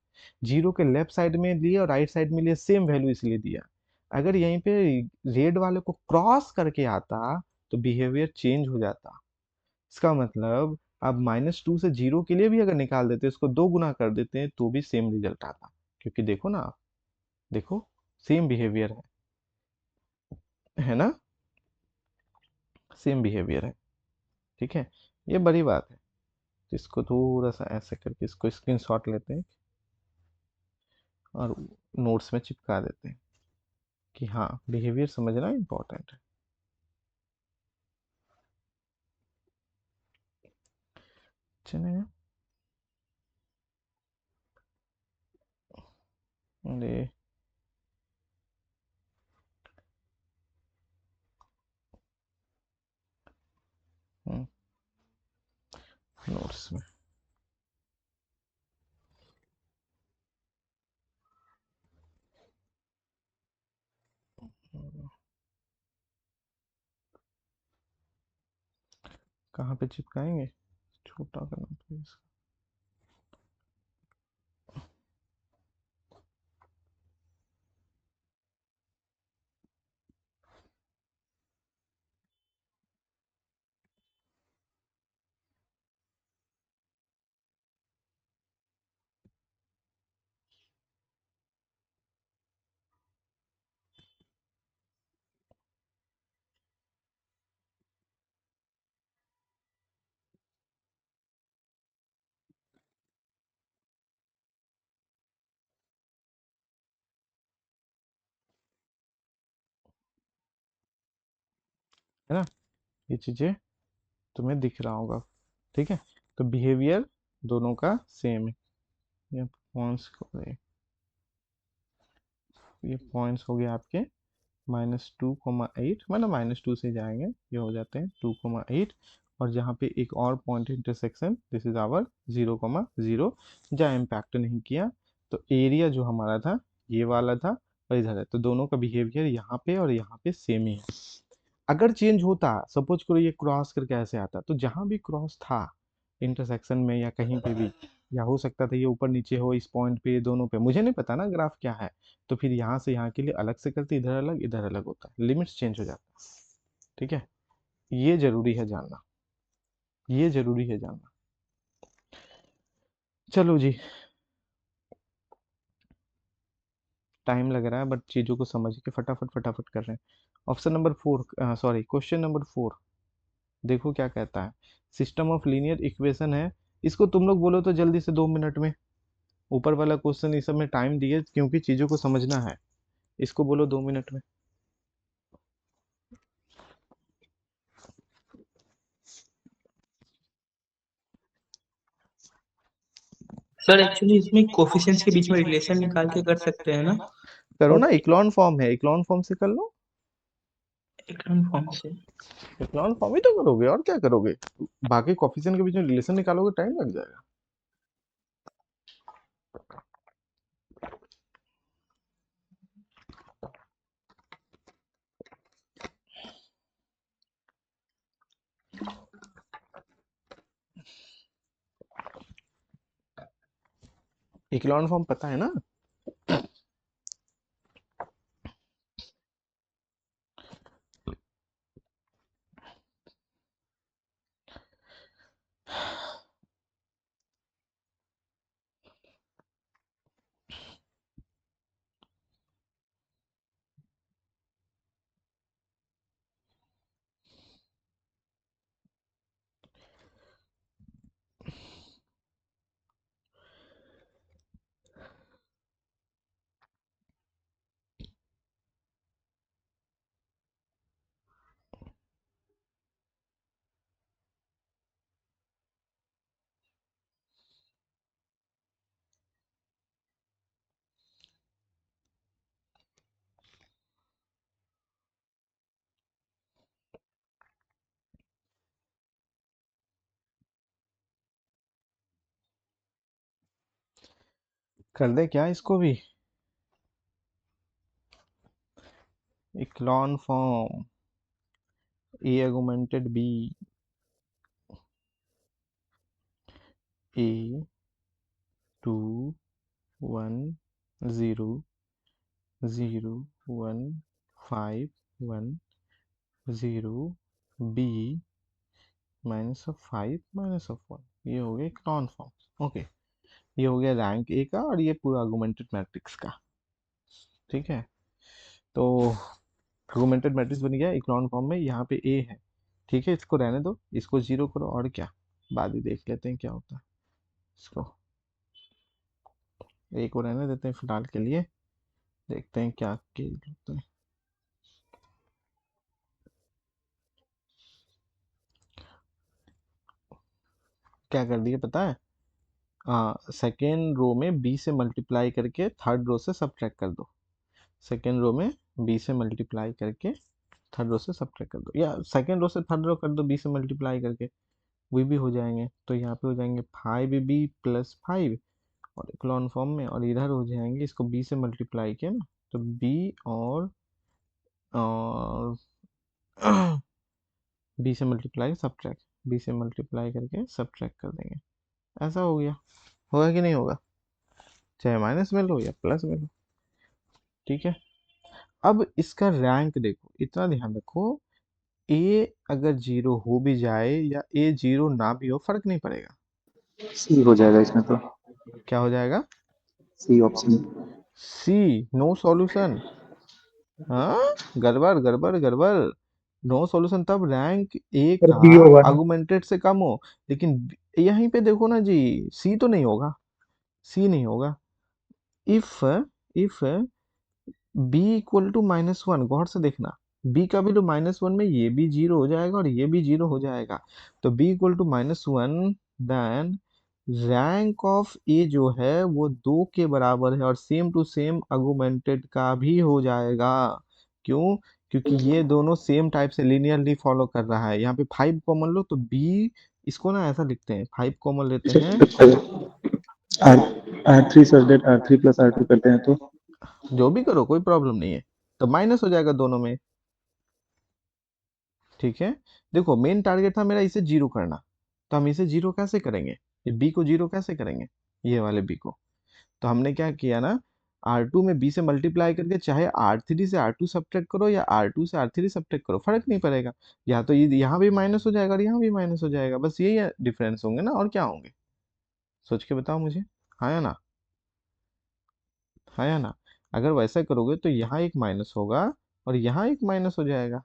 0 के लेफ्ट साइड में लिए और राइट साइड में लिए, सेम वैल्यू इसलिए दिया। अगर यहीं पे रेड वाले को क्रॉस करके आता तो बिहेवियर चेंज हो जाता। इसका मतलब अब -2 से 0 के लिए भी अगर निकाल देते, इसको 2 गुना कर देते हैं, तो भी सेम रिजल्ट आता, क्योंकि देखो ना आप, देखो सेम बिहेवियर है ना, सेम बिहेवियर है। ठीक है, ये बड़ी बात है। तो इसको थोड़ा सा ऐसे करके इसको स्क्रीनशॉट लेते हैं और नोट्स में चिपका देते हैं कि हाँ, बिहेवियर समझना इम्पोर्टेंट है। चलिए, अरे नोट्स में हम्म, कहाँ पे चिपकाएंगे, छोटा करना पड़ेगा इसको। है ना, ये चीजें तुम्हें दिख रहा होगा। ठीक है, तो बिहेवियर दोनों का सेम है। ये पॉइंट्स ये पॉइंट्स हो गए आपके -2,8, मतलब -2 से जाएंगे, ये हो जाते हैं 2,8। और जहाँ पे एक और point intersection, this is our 0,0, जहाँ इम्पैक्ट नहीं किया, तो एरिया जो हमारा था ये वाला था, और इधर है, तो दोनों का बिहेवियर यहाँ पे और यहाँ पे सेम ही है। अगर चेंज होता, सपोज करो ये क्रॉस करके ऐसे आता, तो जहां भी क्रॉस था इंटरसेक्शन में या कहीं पे भी, या हो सकता था ये ऊपर नीचे हो इस पॉइंट पे, दोनों पे, मुझे नहीं पता ना ग्राफ क्या है, तो फिर यहाँ से यहाँ के लिए अलग से करते, इधर अलग होता, लिमिट्स चेंज हो जाता। ठीक है, ये जरूरी है जानना, ये जरूरी है जानना। चलो जी, टाइम लग रहा है बट चीजों को समझ के फटाफट फटाफट कर रहे हैं। Option number 4, sorry, question number 4, देखो क्या कहता है। सिस्टम ऑफ लीनियर इक्वेशन है, इसको तुम लोग बोलो तो जल्दी से 2 मिनट में। ऊपर वाला क्वेश्चन इस सब में टाइम दिए क्योंकि चीजों को समझना है, इसको बोलो 2 मिनट में। सर एक्चुअली इसमें कोफिशिएंट्स के बीच में रिलेशन निकाल के कर सकते हैं ना। करो और ना, इक्लॉन फॉर्म है, इक्लॉन फॉर्म से कर लो। इकोनॉमिक फॉर्म से। इक्लॉन फॉर्म ही तो करोगे, और क्या करोगे। बाकी कोफिशिएंट के बीच में रिलेशन निकालोगे, टाइम लग जाएगा। इक्लॉन फॉर्म पता है ना। कर दे क्या इसको भी, इक्लॉन फॉर्म, ए अगुमेंटेड बी, ए 2 1 0 0 1 5 1 0 बी -5 -1, ये हो गया इक्लॉन फॉर्म। ओके, ये हो गया रैंक ए का, और ये पूरा आर्गुमेंटेड मैट्रिक्स का। ठीक है, तो आर्गुमेंटेड मैट्रिक्स बन गया इक्लॉन फॉर्म में, यहाँ पे ए है। ठीक है, इसको रहने दो, इसको 0 करो, और क्या, बाद में देख लेते हैं क्या होता है। इसको ए को रहने देते हैं फिलहाल के लिए, देखते हैं क्या होता है। क्या कर दिए पता है, सेकेंड रो में बी से मल्टीप्लाई करके थर्ड रो से सब्ट्रैक्ट कर दो। सेकेंड रो में बी से मल्टीप्लाई करके थर्ड रो से सब्ट्रैक्ट कर दो, या सेकेंड रो से थर्ड रो कर दो बी से मल्टीप्लाई करके, वो भी हो जाएंगे। तो यहाँ पे हो जाएंगे 5b + 5, और इक्लॉन फॉर्म में, और इधर हो जाएंगे, इसको बी से मल्टीप्लाई किया ना, तो बी और बी से मल्टीप्लाई सब्ट्रैक्ट, बी से मल्टीप्लाई करके सब्ट्रैक्ट कर देंगे। ऐसा हो गया, होगा कि नहीं होगा, चाहे माइनस में लो या प्लस में लो। ठीक है, अब इसका रैंक देखो, इतना ध्यान रखो, ए अगर 0 हो भी जाए या ए 0 ना भी हो, फर्क नहीं पड़ेगा। सी हो जाएगा इसमें तो। क्या हो जाएगा, सी ऑप्शन। सी, नो सॉल्यूशन। हाँ, गड़बड़ गड़बड़ गड़बड़, नो सॉल्यूशन तब रैंक ए पर का बी होगा ना। आर्गुमेंटेड से कम हो, लेकिन यहीं पे देखो ना जी, सी तो नहीं होगा, सी नहीं होगा। If if B equal to -1, गौर से देखना, बी का वैल्यू -1 में ये भी जीरो हो जाएगा और ये भी जीरो हो जाएगा। तो B equal to -1, then rank of A जो है वो 2 के बराबर है और सेम टू सेम अगुमेंटेड का भी हो जाएगा। क्यों? क्योंकि ये दोनों सेम टाइप से लीनियरली फॉलो कर रहा है। यहाँ पे 5 कॉमन लो तो बी, इसको ना ऐसा लिखते हैं, 5 कॉमन लेते हैं, आर आर थ्री सर दैट R3 प्लस R2 करते हैं तो जो भी करो कोई प्रॉब्लम नहीं है, तो माइनस हो जाएगा दोनों में। ठीक है, देखो मेन टारगेट था मेरा इसे जीरो करना, तो हम इसे जीरो कैसे करेंगे, ये बी को जीरो कैसे करेंगे, ये वाले बी को। तो हमने क्या किया ना, R2 में B से मल्टीप्लाई करके चाहे R3 से R2 सब्ट्रैक्ट करो या R2 से R3 सब्ट्रैक्ट करो, फर्क नहीं पड़ेगा। या तो ये यहाँ भी माइनस हो जाएगा और यहाँ भी माइनस हो जाएगा, बस यही डिफरेंस होंगे ना, और क्या होंगे, सोच के बताओ मुझे। हाँ या ना, हाँ या ना। अगर वैसा करोगे तो यहाँ एक माइनस होगा और यहाँ एक माइनस हो जाएगा,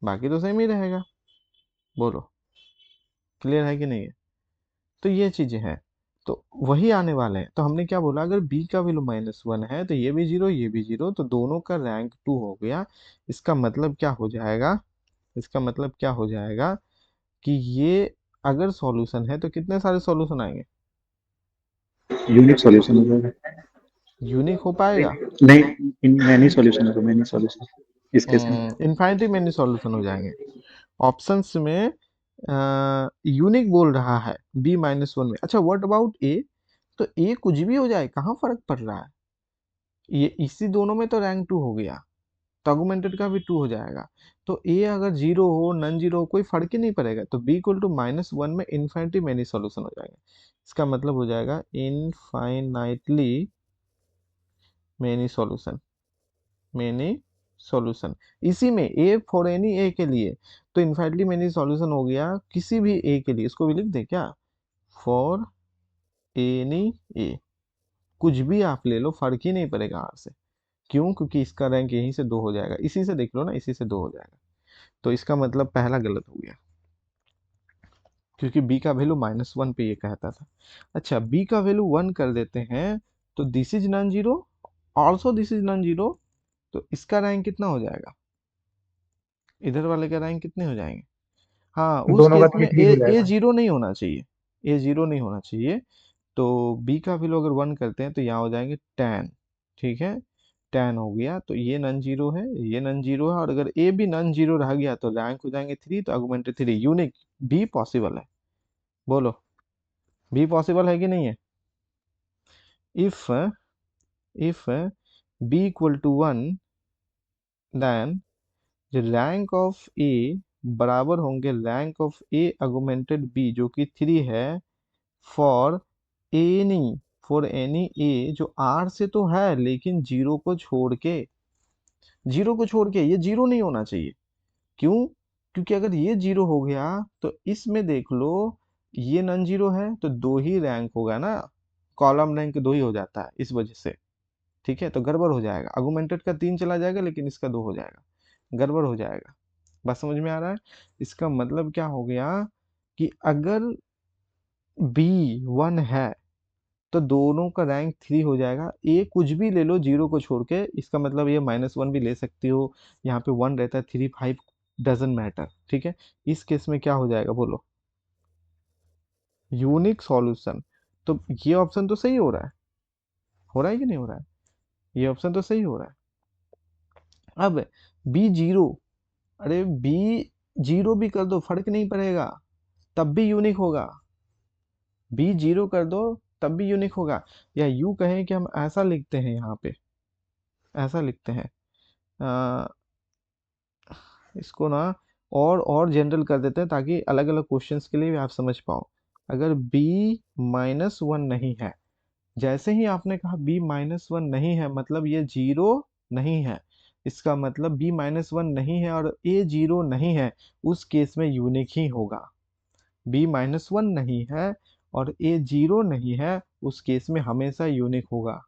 बाकी तो सेम ही रहेगा। बोलो, क्लियर है कि नहीं है? तो ये चीजें हैं, तो वही आने वाले हैं। तो हमने क्या बोला, अगर b का वैल्यू -1 है तो ये भी जीरो ये भी जीरो, तो दोनों का रैंक 2 हो गया। इसका मतलब क्या हो जाएगा, इसका मतलब क्या हो जाएगा कि ये अगर सॉल्यूशन है तो कितने सारे सॉल्यूशन आएंगे, यूनिक सॉल्यूशन हो जाएगा। यूनिक हो पाएगा। नहीं, इन मैनी सॉल्यूशन होगा, मैनी सॉल्यूशन इस केस में। इन्फाइनिटी मेनी सॉल्यूशन हो जाएंगे। ऑप्शंस में यूनिक बोल रहा है B-1 में। अच्छा, व्हाट अबाउट ए, तो ए कुछ भी हो जाए, कहाँ फर्क पड़ रहा है, ये इसी दोनों में तो रैंक 2 हो गया, तो अगुमेंटेड का भी 2 हो जाएगा। तो ए अगर जीरो हो नन जीरो हो कोई फर्क ही नहीं पड़ेगा, तो बी इक्वल टू -1 में इन्फाइनिटी मेनी सॉल्यूशन हो जाएगा। इसका मतलब हो जाएगा infinitely many solution, many solution. इसी में ए फॉर एनी ए के लिए, तो इनफाइनाइटली मेनी सॉल्यूशन हो गया किसी भी ए के लिए, इसको भी लिख दे क्या, फॉर एनी ए, कुछ भी आप ले लो फर्क ही नहीं पड़ेगा आर से। क्यों? क्योंकि इसका रैंक यहीं से 2 हो जाएगा, इसी से देख लो ना, इसी से 2 हो जाएगा। तो इसका मतलब पहला गलत हो गया, क्योंकि b का वैल्यू -1 पे ये कहता था। अच्छा, b का वैल्यू 1 कर देते हैं, तो this is non zero, also this is non zero, तो इसका रैंक कितना हो जाएगा, इधर वाले का रैंक कितने हो जाएंगे। हाँ, उस दोनों का केस में थ्री थ्री हो ए जाएगा। जीरो नहीं होना चाहिए, ए जीरो नहीं होना चाहिए। तो b का वैल्यू अगर 1 करते हैं तो यहाँ हो जाएंगे 10। ठीक है, 10 हो गया, तो ये नन जीरो है, ये नन जीरो है, और अगर ए भी नन जीरो रह गया तो रैंक हो जाएंगे 3, तो आर्गुमेंट 3 यूनिक, बी पॉसिबल है। बोलो, बी पॉसिबल है कि नहीं है? If if B equal to 1, then rank of A बराबर होंगे rank of A augmented B जो कि 3 है, for any, for any A जो आर से तो है लेकिन जीरो को छोड़ के, जीरो को छोड़ के ये जीरो नहीं होना चाहिए। क्यों? क्योंकि अगर ये जीरो हो गया तो इसमें देख लो, ये नन जीरो है तो दो ही रैंक होगा ना, कॉलम रैंक दो ही हो जाता है इस वजह से। ठीक है, तो गड़बड़ हो जाएगा, आर्गुमेंटेड का 3 चला जाएगा लेकिन इसका 2 हो जाएगा, गड़बड़ हो जाएगा। बात समझ में आ रहा है? इसका मतलब क्या हो गया कि अगर बी 1 है तो दोनों का रैंक 3 हो जाएगा, ए कुछ भी ले लो जीरो को छोड़ के, इसका मतलब ये -1 भी ले सकती हो, यहाँ पे 1 रहता है, 3 5 डजंट मैटर। ठीक है, इस केस में क्या हो जाएगा बोलो, यूनिक सॉल्यूशन। तो ये ऑप्शन तो सही हो रहा है कि नहीं हो रहा है, ये ऑप्शन तो सही हो रहा है। अब बी जीरो, अरे बी जीरो भी कर दो फर्क नहीं पड़ेगा, तब भी यूनिक होगा, बी जीरो कर दो तब भी यूनिक होगा। या यू कहें कि हम ऐसा लिखते हैं, यहाँ पे ऐसा लिखते हैं, अ, इसको ना और जनरल कर देते हैं ताकि अलग अलग क्वेश्चंस के लिए भी आप समझ पाओ। अगर b -1 नहीं है, जैसे ही आपने कहा b-1 नहीं है मतलब ये जीरो नहीं है, इसका मतलब b-1 नहीं है और a जीरो नहीं है, उस केस में यूनिक ही होगा। b-1 नहीं है और a जीरो नहीं है, उस केस में हमेशा यूनिक होगा।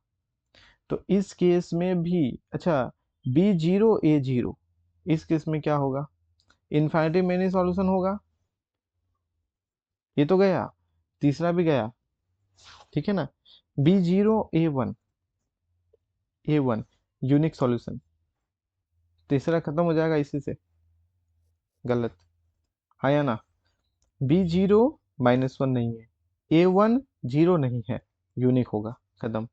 तो इस केस में भी, अच्छा, b जीरो a जीरो, इस केस में क्या होगा, इन्फिनिटी मेनी सॉल्यूशन होगा। ये तो गया, तीसरा भी गया। ठीक है ना, B0 A1, A1 unique solution. तीसरा खत्म हो जाएगा इसी से। गलत। हाँ या ना? बी जीरो माइनस वन नहीं है, ए वन जीरो नहीं है, यूनिक होगा। खत्म।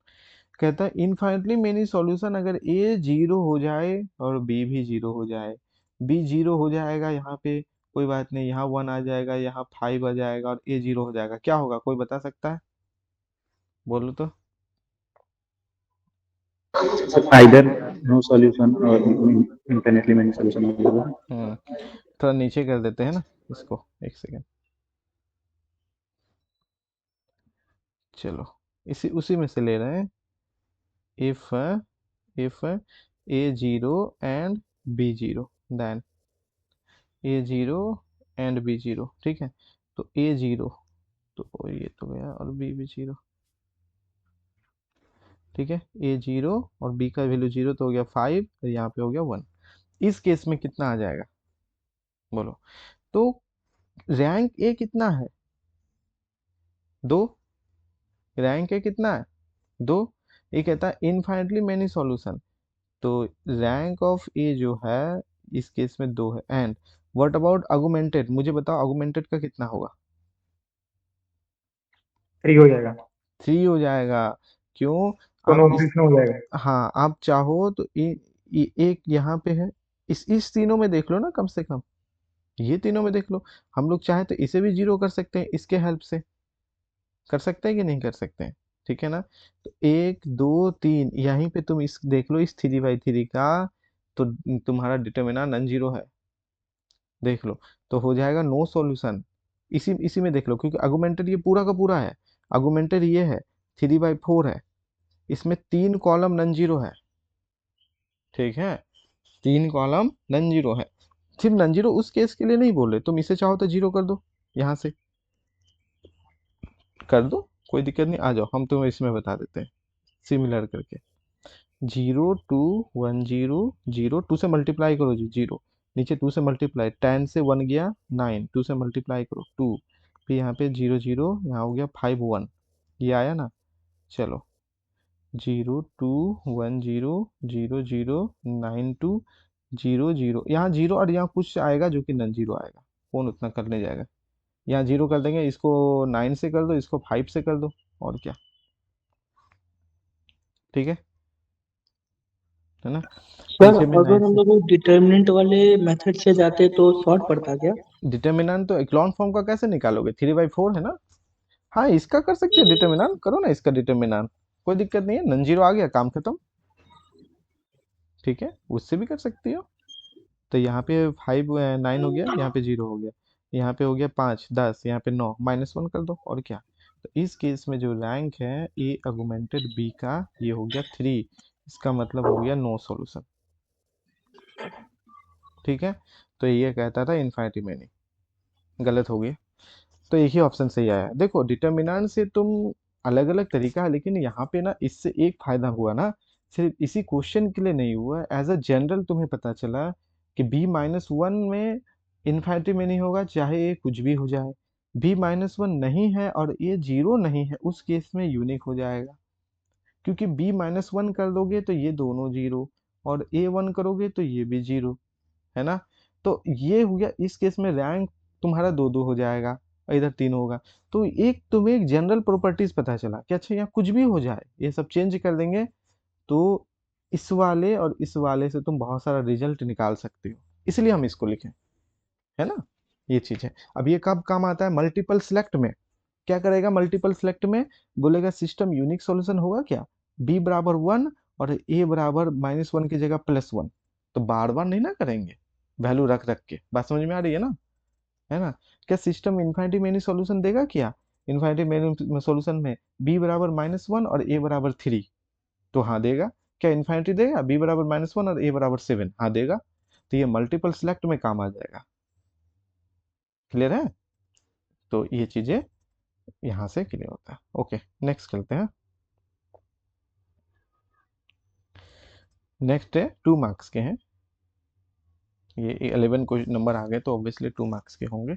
कहता है इनफाइनटली मेनी सॉल्यूशन अगर ए जीरो हो जाए और बी भी जीरो हो जाए। बी जीरो हो जाएगा यहाँ पे, कोई बात नहीं, यहाँ वन आ जाएगा, यहाँ फाइव आ जाएगा और ए जीरो हो जाएगा, क्या होगा कोई बता सकता है? बोलो तो। आइदर नो सॉल्यूशन और इंफिनिटली मेनी सॉल्यूशन अवेलेबल। थोड़ा नीचे कर देते हैं ना इसको, एक सेकेंड। चलो, इसी उसी में से ले रहे हैं। If if A zero and B zero, then A zero and B zero, ठीक है। तो ए जीरो, तो ये तो गया, और बी भी जीरो, ठीक है। ए जीरो और बी का वैल्यू जीरो, तो हो गया फाइव, और यहाँ पे हो गया वन। इस केस में कितना आ जाएगा बोलो? तो रैंक ए कितना है? दो। रैंक ए कितना है? दो। ये कहता है इनफाइनाइटली मेनी सॉल्यूशन, तो रैंक ऑफ ए जो है इस केस में दो है। एंड व्हाट अबाउट अगुमेंटेड, मुझे बताओ अगुमेंटेड का कितना होगा? 3 हो जाएगा, थ्री हो जाएगा। क्यों? तो आप नो इस, ऑब्जेक्शन हो जाएगा। हाँ आप चाहो तो एक यहाँ पे है, इस तीनों में देख लो ना कम से कम, ये तीनों में देख लो। हम लोग चाहे तो इसे भी जीरो कर सकते हैं, इसके हेल्प से कर सकते हैं कि नहीं कर सकते हैं? ठीक है ना? तो एक दो तीन, यहीं पे तुम इस देख लो, इस थ्री बाई थ्री का, तो तुम्हारा डिटर्मिना नन जीरो है। देख लो, तो हो जाएगा नो सॉल्यूशन। इसी इसी में देख लो, क्योंकि आर्गुमेंटेड ये पूरा का पूरा है। आर्गुमेंटेड ये है, थ्री बाई फोर है, इसमें तीन कॉलम नन जीरो है, ठीक है। तीन कॉलम नन जीरो है। सिर्फ नन जीरो उस केस के लिए नहीं बोल रहे, तुम इसे चाहो तो जीरो कर दो, यहाँ से कर दो, कोई दिक्कत नहीं। आ जाओ, हम तुम्हें इसमें बता देते हैं सिमिलर करके। Zero two one zero, zero two से मल्टीप्लाई करो जी, जीरो नीचे टू से मल्टीप्लाई, टेन से वन गया नाइन, टू से मल्टीप्लाई करो टू, फिर यहाँ पे जीरो जीरो, यहाँ हो गया फाइव वन, ये आया ना? चलो, zero two one zero, zero zero nine two, zero zero, यहाँ जीरो और यहाँ कुछ आएगा जो कि नन जीरो आएगा, कौन उतना करने जाएगा? यहाँ जीरो कर देंगे, इसको नाइन से कर दो, इसको फाइव से कर दो, और क्या। ठीक है ना? सर नीचे में नाइन अगर हम से। लोग डिटर्मिनेंट वाले मेथड से जाते तो शॉर्ट पड़ता क्या? डिटर्मिनेंट तो इक्लॉन फॉर्म का कैसे निकालोगे? थ्री बाई फोर है ना। हाँ, इसका कर सकते हैं डिटर्मिनेंट, करो ना इसका डिटर्मिनेंट, कोई दिक्कत नहीं है, नन जीरो आ गया, काम खत्म। ठीक है, उससे भी कर सकती हो। तो यहाँ पे फाइव नाइन हो गया, यहाँ पे जीरो हो गया, यहाँ पे हो गया पाँच दस, यहाँ पे नौ, माइनस वन कर दो, और क्या। तो इस केस में जो रैंक है ए अगुमेंटेड बी का, ये हो गया थ्री, इसका मतलब हो गया नो सॉल्यूशन। ठीक है। तो ये कहता था इन्फाइनिटी में नहीं, गलत हो गया। तो एक ही ऑप्शन सही आया। देखो डिटर्मिनेंट से तुम अलग अलग तरीका है, लेकिन यहाँ पे ना इससे एक फायदा हुआ ना, सिर्फ इसी क्वेश्चन के लिए नहीं हुआ, एज अ जनरल तुम्हें पता चला कि बी माइनस वन में इन्फाइनिटी में नहीं होगा, चाहे ये कुछ भी हो जाए। बी माइनस वन नहीं है और ये जीरो नहीं है, उस केस में यूनिक हो जाएगा। क्योंकि बी माइनस वन कर दोगे तो ये दोनों जीरो, और ए वन करोगे तो ये भी जीरो, है ना? तो ये हो गया, इस केस में रैंक तुम्हारा दो दो हो जाएगा, और इधर तीन होगा। तो एक तुम्हें एक जनरल प्रॉपर्टीज पता चला कि अच्छा यहाँ कुछ भी हो जाए, ये सब चेंज कर देंगे, तो इस वाले और इस वाले से तुम बहुत सारा रिजल्ट निकाल सकते हो, इसलिए हम इसको लिखें, है ना? ये चीज है। अब ये कब काम आता है? मल्टीपल सिलेक्ट में। क्या करेगा मल्टीपल सिलेक्ट में? बोलेगा सिस्टम यूनिक सॉल्यूशन होगा क्या, बी बराबर वन और ए बराबर माइनस वन की जगह प्लस वन। तो बार बार नहीं ना करेंगे, वैल्यू रख रख के। बात समझ में आ रही है ना? है ना? क्या सिस्टम इन्फाइनिटी मेनी सॉल्यूशन देगा क्या? इन्फाइनिटी मेनी सॉल्यूशन में बी बराबर माइनस वन और ए बराबर थ्री, तो हाँ देगा। क्या इन्फाइनिटी देगा बी बराबर माइनस वन और ए बराबर सेवन? हाँ देगा। तो ये मल्टीपल सिलेक्ट में काम आ जाएगा। क्लियर है? तो ये चीजें यहाँ से क्लियर होता है। ओके, नेक्स्ट चलते हैं। नेक्स्ट है, टू मार्क्स के हैं ये। 11 क्वेश्चन नंबर आ गए तो ऑब्वियसली टू मार्क्स के होंगे।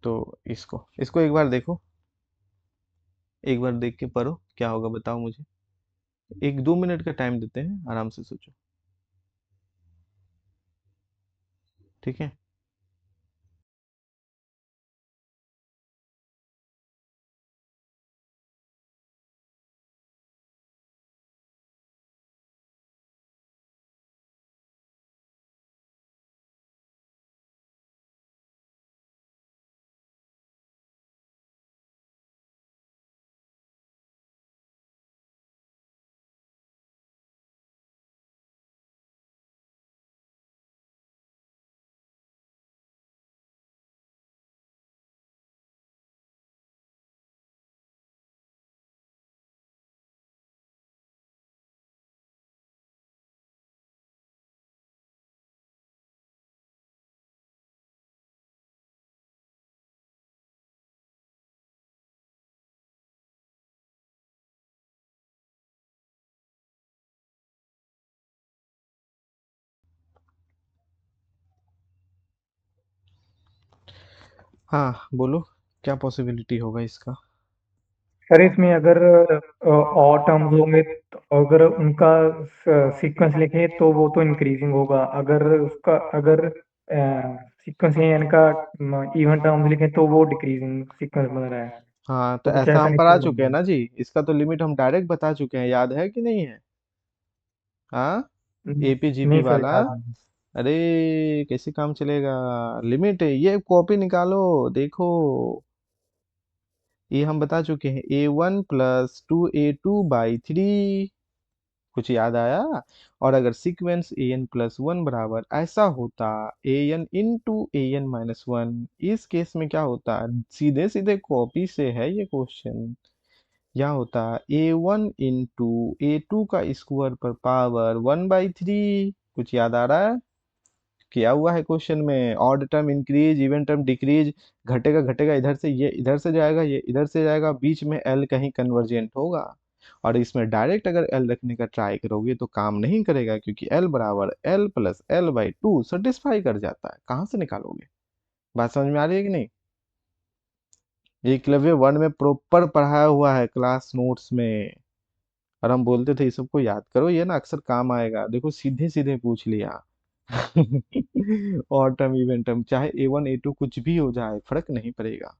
तो इसको इसको एक बार देखो, एक बार देख के पढ़ो, क्या होगा बताओ मुझे। एक दो मिनट का टाइम देते हैं, आराम से सोचो। ठीक है। हाँ बोलो, क्या पॉसिबिलिटी होगा इसका? सर इसमें अगर और टर्म्स होंगे तो अगर उनका सीक्वेंस लिखें तो वो तो इंक्रीजिंग होगा, अगर सीक्वेंस एन का इवन टर्म्स लिखें तो वो डिक्रीजिंग सीक्वेंस बन रहा है। हाँ तो तो कुछ ऐसा ऐसा हम पढ़ा निकल चुके हैं रहा ना जी, इसका तो लिमिट हम डायरेक्ट बता चुके हैं, याद है कि नहीं है? हाँ, है। एपीजीपी नहीं सर वाला। याद नहीं। अरे कैसे काम चलेगा? लिमिट है ये, कॉपी निकालो, देखो। ये हम बता चुके हैं, A1 + 2A2/3। कुछ याद आया? और अगर सीक्वेंस an+1 बराबर ऐसा होता, an × an−1, इस केस में क्या होता? सीधे सीधे कॉपी से है ये क्वेश्चन। यहाँ होता A1 × A2 का स्क्वायर पर पावर 1/3। कुछ याद आ रहा है? किया हुआ है क्वेश्चन में, odd term increase, even term decrease, घटेगा घटेगा, इधर से ये इधर से जाएगा, ये इधर से जाएगा, बीच में एल कहीं कन्वर्जेंट होगा। और इसमें डायरेक्ट अगर एल रखने का ट्राई करोगे तो काम नहीं करेगा, क्योंकि एल बराबर L + L/2 सेटिस्फाई कर जाता है। कहाँ से निकालोगे? बात समझ में आ रही है कि नहीं? एकलव्य 1 में प्रॉपर पढ़ाया हुआ है क्लास नोट्स में। और हम बोलते थे ये सबको याद करो, ये ना अक्सर काम आएगा। देखो सीधे सीधे पूछ लिया। और टर्म इवेंट टर्म चाहे A1 A2 कुछ भी हो जाए, फर्क नहीं पड़ेगा।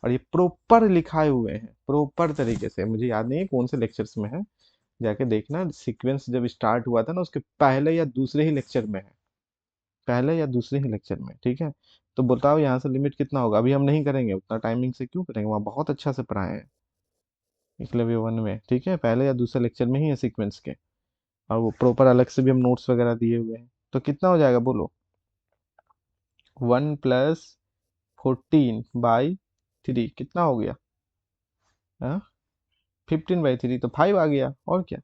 और ये प्रॉपर लिखाए हुए हैं, प्रॉपर तरीके से। मुझे याद नहीं है कौन से लेक्चर्स में है, जाके देखना। सीक्वेंस जब स्टार्ट हुआ था ना, उसके पहले या दूसरे ही लेक्चर में है, पहले या दूसरे ही लेक्चर में। ठीक है, तो बताओ यहाँ से लिमिट कितना होगा? अभी हम नहीं करेंगे, उतना टाइमिंग से क्यों करेंगे, वहाँ बहुत अच्छा से पढ़ाए हैं एकलव्य 1 में। ठीक है, पहले या दूसरे लेक्चर में ही है सीक्वेंस के। और वो प्रॉपर अलग से भी हम नोट्स वगैरह दिए हुए हैं। तो कितना हो जाएगा बोलो? 1 + 14/3 कितना हो गया? हाँ, 15/3 तो 5 आ गया, और क्या?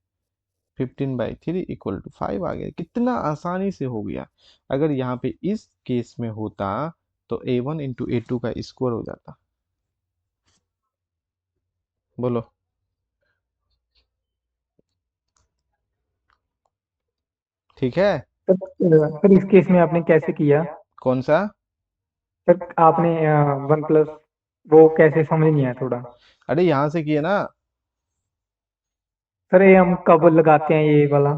15/3 = 5 आ गया। कितना आसानी से हो गया। अगर यहाँ पे इस केस में होता तो A1 × A2 का स्क्वायर हो जाता। बोलो। ठीक है। सर इस केस में आपने कैसे किया? कौन सा? सर आपने वन प्लस वो कैसे समझ नहीं आया थोड़ा। अरे यहाँ से किए ना। सर ये हम कब लगाते हैं ये वाला?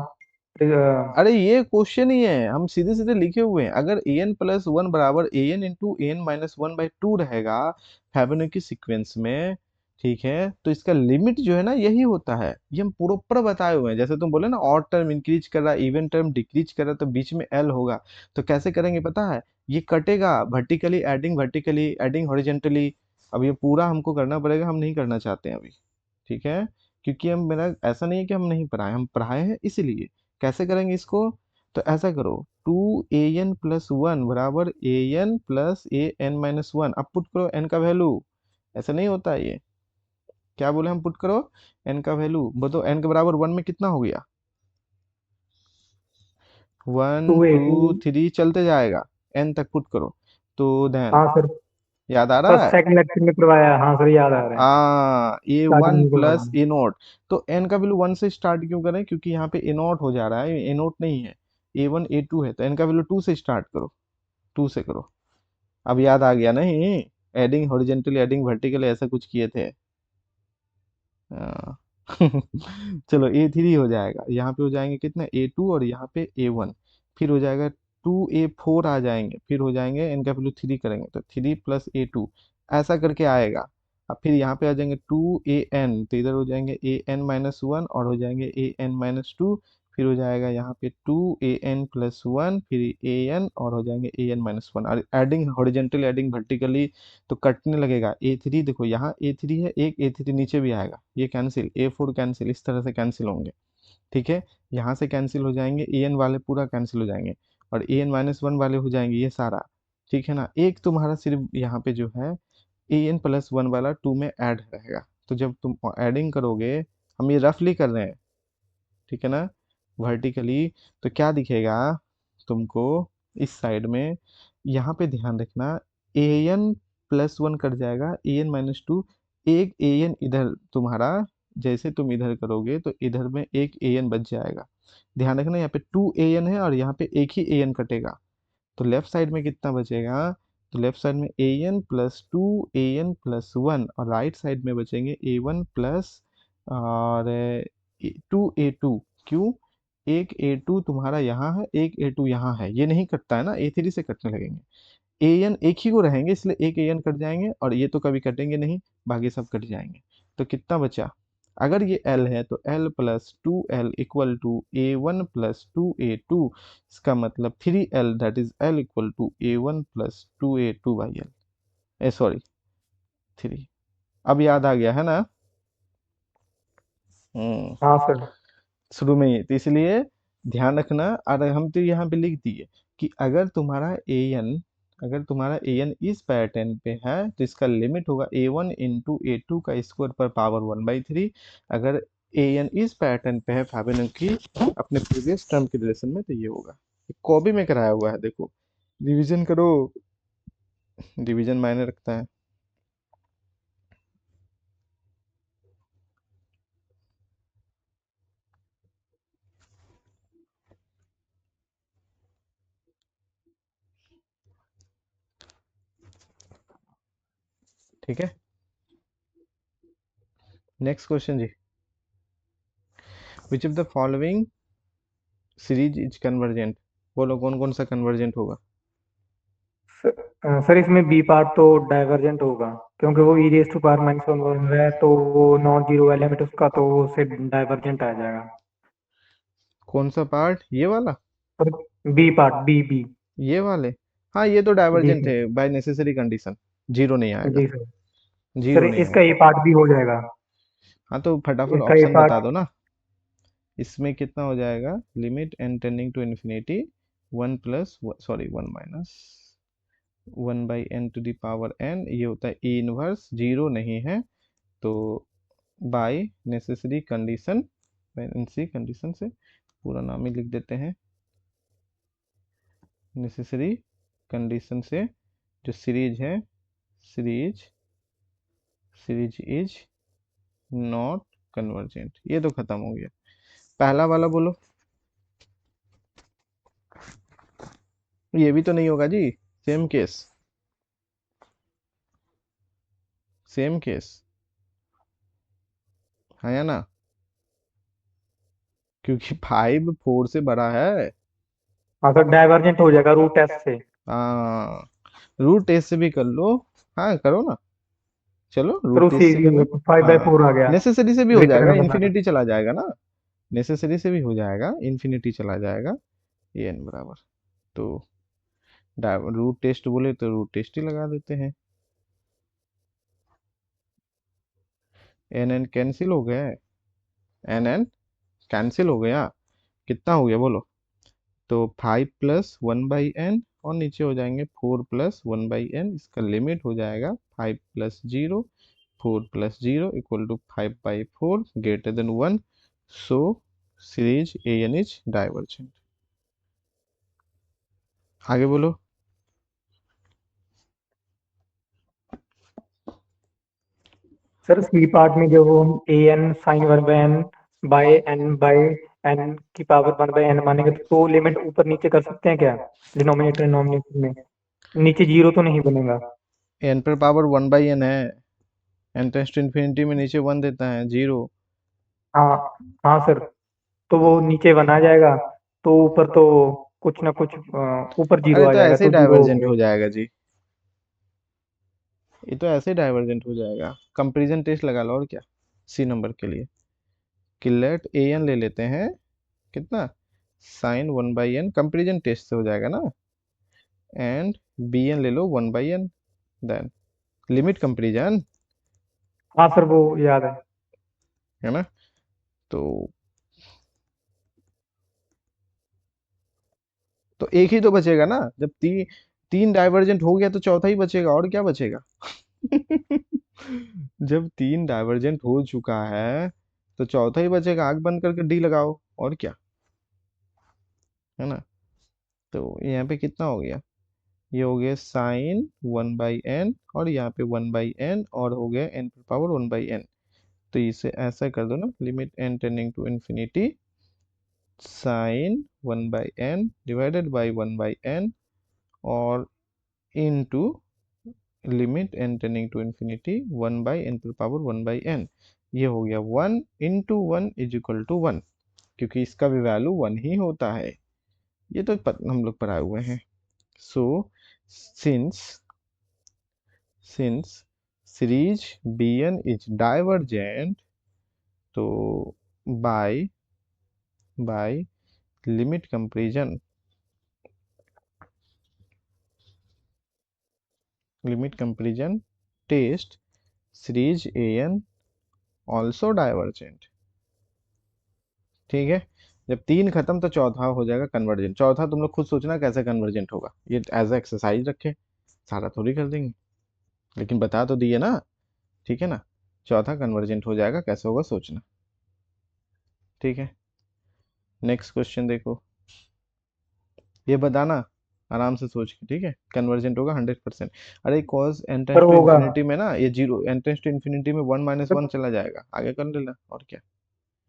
अरे ये क्वेश्चन ही है, हम सीधे सीधे लिखे हुए हैं। अगर an+1 बराबर an × an−1/2 रहेगा फेबोनाची सीक्वेंस में, ठीक है, तो इसका लिमिट जो है ना यही होता है। ये हम प्रॉपर बताए हुए हैं। जैसे तुम बोले ना, ऑड टर्म इंक्रीज कर रहा है, इवन टर्म डिक्रीज कर रहा है, तो बीच में एल होगा। तो कैसे करेंगे पता है? ये कटेगा वर्टिकली एडिंग हॉरिजेंटली। अब ये पूरा हमको करना पड़ेगा, हम नहीं करना चाहते हैं अभी। ठीक है, क्योंकि हम, मेरा ऐसा नहीं है कि हम नहीं पढ़ाए, हम पढ़ाए हैं इसीलिए। कैसे करेंगे इसको? तो ऐसा करो, 2an+1 बराबर an+an−1। अब पुट करो n का वैल्यू। ऐसा नहीं होता है ये। क्या बोले हम? पुट करो n का वैल्यू। बताओ n के बराबर 1 में कितना हो गया? 1 2 3 चलते जाएगा, n तक पुट करो। तो देन, हाँ सर, याद आ रहा फर्स्ट है? सेकंड लेक्चर में करवाया, हाँ सर याद आ रहा है। A1 स्टार्टिंग में करवाया। प्लस ए नोट। तो n का वैल्यू 1 से स्टार्ट क्यों करें? क्योंकि यहाँ पे ए नोट हो जा रहा है, ए नोट नहीं है। A1 A2 है, तो n का वैल्यू 2 से स्टार्ट करो, 2 से करो। अब याद आ गया नहीं? एडिंग हॉरिजेंटली, एडिंग वर्टिकली, ऐसा कुछ किए थे। हाँ। चलो A3 हो जाएगा, यहाँ पे हो जाएंगे कितने? A2, और यहाँ पे A1। फिर हो जाएगा 2a4 आ जाएंगे, फिर हो जाएंगे n का वैल्यू 3 करेंगे तो 3 + a2 ऐसा करके आएगा। अब फिर यहाँ पे आ जाएंगे 2an, तो इधर हो जाएंगे an-1 और हो जाएंगे an-2, फिर हो जाएगा यहाँ पे 2an+1 फिर an और हो जाएंगे an-1 और एडिंग हॉरिजेंटली एडिंग वर्टिकली तो कटने लगेगा। a3 देखो यहाँ a3 है, एक a3 नीचे भी आएगा, ये कैंसिल, a4 कैंसिल, इस तरह से कैंसिल होंगे। ठीक है, यहाँ से कैंसिल हो जाएंगे, an वाले पूरा कैंसिल हो जाएंगे और an-1 वाले हो जाएंगे ये सारा। ठीक है ना, एक तुम्हारा सिर्फ यहाँ पे जो है an+1 वाला 2 में ऐड रहेगा। तो जब तुम एडिंग करोगे, हम ये रफली कर रहे हैं, ठीक है ना, वर्टिकली, तो क्या दिखेगा तुमको इस साइड में, यहाँ पे ध्यान रखना, an+1 कट जाएगा, an-2, एक an इधर तुम्हारा, जैसे तुम इधर करोगे तो इधर में एक an बच जाएगा। ध्यान रखना यहाँ पे 2an है और यहाँ पे एक ही an कटेगा, तो लेफ्ट साइड में कितना बचेगा, तो लेफ्ट साइड में an+2 an+1 और राइट साइड में बचेंगे a1 प्लस और 2a2। क्यों, एक a2 तुम्हारा यहाँ है, एक a2 यहाँ है, ये नहीं कटता है ना, a3 से कटने लगेंगे। an एक ही को रहेंगे इसलिए एक an कट जाएंगे और ये तो कभी कटेंगे नहीं, बाकी सब कट जाएंगे। तो कितना बचा, अगर ये l है तो l+2l इक्वल टू a1+2a2, इसका मतलब 3l, that is l equal to a1+2a2/l, sorry 3। अब याद आ गया है ना। हाँ सर। शुरू में ही, तो इसलिए ध्यान रखना। और हम तो यहाँ पे लिख दिए कि अगर तुम्हारा an इस पैटर्न पे है तो इसका लिमिट होगा a1 इंटू a2 का स्क्वायर पर पावर 1/3। अगर an इस पैटर्न पे है फिबोनाची अपने प्रीवियस टर्म के रिलेशन में, तो ये होगा। कॉपी में कराया हुआ है, देखो रिवीजन करो, रिवीजन मायने रखता है। ठीक है, नेक्स्ट क्वेश्चन जी, which of the following series is convergent, बोलो कौन कौन सा कन्वर्जेंट होगा। सर इसमें बी पार्ट तो डाइवर्जेंट होगा, क्योंकि वो e⁻⁻1 है, तो वो नॉन जीरो एलिमेंट उसका, तो वो उससे डाइवर्जेंट आ जाएगा। कौन सा पार्ट, ये वाला, सर बी पार्ट, बी ये वाले, हाँ ये तो जी डाइवर्जेंट सर। है बाय नेसेसरी कंडीशन, जीरो नहीं आएगा, जी सर। सर जीरो नहीं इसका आएगा। ए पार्ट भी हो जाएगा। हाँ तो फटाफट इसका ए ऑप्शन बता पार्ट दो ना, इसमें कितना हो जाएगा, limit n tending to infinity 1 plus sorry 1 minus 1/n⁴n, ये होता है e इनवर्स, जीरो नहीं है तो by necessary condition, by condition से पूरा नाम ही लिख देते हैं, नेसेसरी कंडीशन से जो सीरीज है, सीरीज इज नॉट कन्वर्जेंट, ये तो खत्म हो गया। पहला वाला बोलो, ये भी तो नहीं होगा जी, सेम केस, सेम केस है या ना, क्योंकि 5 4 से बड़ा है। हाँ सर, डाइवर्जेंट हो जाएगा रूट एस से। हाँ, रूट टेस्ट से भी कर लो, हाँ करो ना, चलो सर रूट उसी टेस्ट से कर लो। 5/4 हाँ, आ गया, नेसेसरी से भी हो ग्रेटर जाएगा, देन बना था। इन्फिनिटी चला जाएगा ना, नेसेसरी से भी हो जाएगा, इन्फिनिटी चला जाएगा, ये n बराबर, तो रूट टेस्ट बोले तो रूट टेस्ट ही लगा देते हैं, n कैंसिल हो गया, n कैंसिल हो गया, कितना हो गया बोलो, तो 5+1/n और नीचे हो जाएंगे 4+1/n, इसका लिमिट हो जाएगा 5+0, 4+0 equal to 5/4 greater than 1, so series an is divergent. आगे बोलो, सर सी पार्ट में जब हम an sin 1/n/n की पावर 1/n मानेंगे, तो लिमिट ऊपर नीचे कर सकते हैं क्या, डिनोमिनेटर डिनोमिनेटर में नीचे जीरो तो नहीं बनेगा। n पर पावर 1/n है, n टेंस टू इन्फिनिटी में नीचे 1 देता है, जीरो। हाँ हाँ सर, तो वो नीचे 1 आ जाएगा, तो ऊपर तो कुछ ना कुछ ऊपर जीरो अरे आ तो जाएगा ऐसे ही तो जीरो हो डाइवर्जेंट गया। हो जाएगा जी, ये तो ऐसे ही डाइवर्जेंट हो जाएगा। कंपैरिजन टेस्ट लगा लो और क्या, सी नंबर के लिए कि लेट ए एन ले लेते हैं, कितना साइन 1/n, कंपैरिजन टेस्ट से हो जाएगा ना, एंड बी एन ले लो 1/n, देन लिमिट कंपैरिजन, हाँ सर वो याद है। है ना। तो एक ही तो बचेगा ना, जब तीन डाइवर्जेंट हो गया तो चौथा ही बचेगा, और क्या बचेगा। जब तीन डाइवर्जेंट हो चुका है तो चौथा ही बचेगा, आंख बंद करके डी लगाओ, और क्या, है ना। तो यहाँ पे कितना हो गया, ये हो गया साइन 1/n, और यहाँ पे 1/n, और हो गया n पावर 1/n। तो इसे ऐसा कर दो ना, limit n tending to infinity sine 1/n divided by 1/n, और into limit n tending to infinity 1/n power 1/n। ये हो गया 1 × 1 = 1, क्योंकि इसका भी वैल्यू 1 ही होता है, ये तो हम लोग पढ़ाए हुए हैं। So since series bn is divergent, तो by limit comparison test series an also divergent. ठीक है, जब तीन खत्म तो चौथा हो जाएगा कन्वर्जेंट। चौथा तुम लोग खुद सोचना कैसे कन्वर्जेंट होगा, ये एज एक्सरसाइज रखे, सारा थोड़ी कर देंगे, लेकिन बता तो दिए ना, ठीक है ना। चौथा कन्वर्जेंट हो जाएगा, कैसे होगा सोचना, ठीक है। नेक्स्ट क्वेश्चन देखो, ये बताना आराम से सोच के, ठीक है। कन्वर्जेंट होगा 100%। अरे कॉस n सर टेंस टू होगा इन्फिनिटी में ना, ये zero, n tends to infinity में 1 - 1 चला जाएगा, आगे कर लेना, और क्या।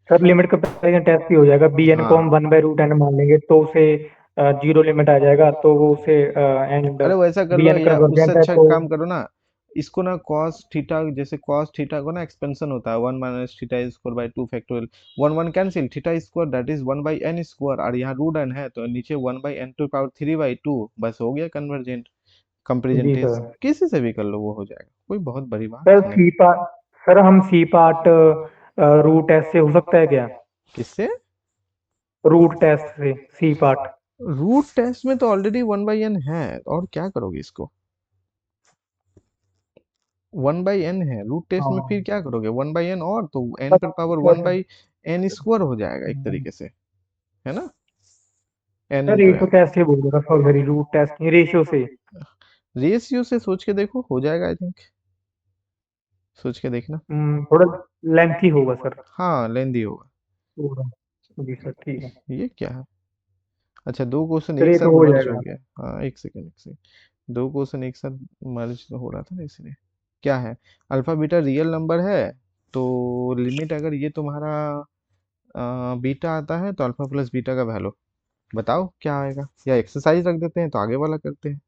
सर लिमिट कंपैरिजन टेस्ट भी हो जाएगा। बी एन को हम हाँ, 1/√n मान लेंगे तो उसे जीरो लिमिट आ जाएगा, तो वो उसे एंड अरे वैसा कर बी लो, एन या उससे कन्वर्जेंट है अच्छा तो। काम करो ना, इसको ना cos थीटा, जैसे cos थीटा को ना एक्सपेंशन होता है 1 - θ² 2 factorial, 1 1 cancel, theta square that is 1/n², और यहाँ √n है तो नीचे 1/n⁵ बस हो गया कन्वर्जेंट। कंपेरिजन जी टेस्ट सर। किसी से भी कर लो, वो हो जाएगा, कोई बहुत बड़ी बात सर नहीं। सी पार्ट, सर हम सी पार्ट रूट टेस्ट से हो सकता है क्या? किससे? रूट टेस्ट से सी पार्ट। रूट टेस्ट में तो ऑलरेडी 1/n है, और क्या करोगे इसको, 1/n है रूट टेस्ट में, फिर हाँ क्या करोगे 1/n, और तो n बस पर पावर सर। 1/n² हो जाएगा एक तरीके से, है ना, n सर इंटू रेशियो n। टेस्ट से बोल रहा था, सॉरी रूट टेस्ट नहीं, रेशियो से। रेशियो से सोच के देखो, हो जाएगा आई थिंक, सोच के देखना। थोड़ा लेंथी होगा सर हाँ लेंदी होगा। थोड़ा। जी सर ठीक है। ये क्या है, अच्छा दो क्वेश्चन सर एक ये साथ तो हो मर्ज हो जाएगा। गया, हाँ एक सेकंड, दो क्वेश्चन एक साथ मर्ज हो रहा था ना, इसलिए। क्या है, अल्फा बीटा रियल नंबर है, तो लिमिट अगर ये तुम्हारा बीटा आता है तो अल्फा प्लस बीटा का वैल्यू बताओ क्या आएगा, या एक्सरसाइज रख देते हैं तो आगे वाला करते हैं,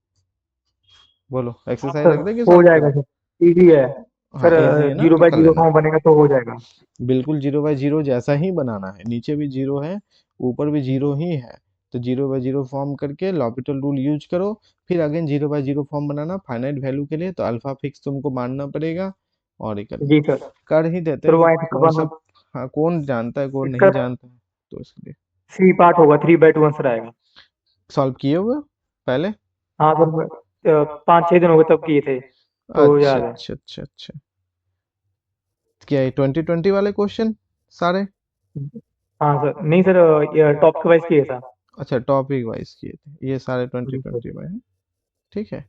बोलो हाँ एक्सरसाइज सर रख दें कि हो सॉल्व जाएगा करें। सर, इजी है। हाँ सर इजी है ना, जीरो तो बाय कर जीरो लेना। फॉर्म बनेगा तो हो जाएगा। बिल्कुल 0/0 जैसा ही बनाना है, नीचे भी जीरो है, ऊपर भी जीरो ही है, तो 0/0 फॉर्म करके लॉपिटल रूल यूज करो, फिर अगेन 0/0 फॉर्म बनाना फाइनाइट वैल्यू के लिए, तो अल्फा फिक्स तुमको मानना पड़ेगा, और ये करना, जी सर। कर ही देते सर हैं, वो क्योंकि आए कॉन्सेप्ट, हाँ कौन जानता है कौन इसका नहीं जानता है, तो इसलिए। सी पार्ट होगा 3/2 आंसर आएगा। सॉल्व किए हुए पहले? हाँ सर 5 6 दिन हो गए तब किए थे तो अच्छा याद है। अच्छा अच्छा अच्छा, क्या है 2020 वाले क्वेश्चन सारे? हाँ सर नहीं सर ये टॉपिक वाइज किए था। अच्छा टॉपिक वाइज किए थे, ये सारे ट्वेंटी जी सर। ट्वेंटी में है, ठीक है।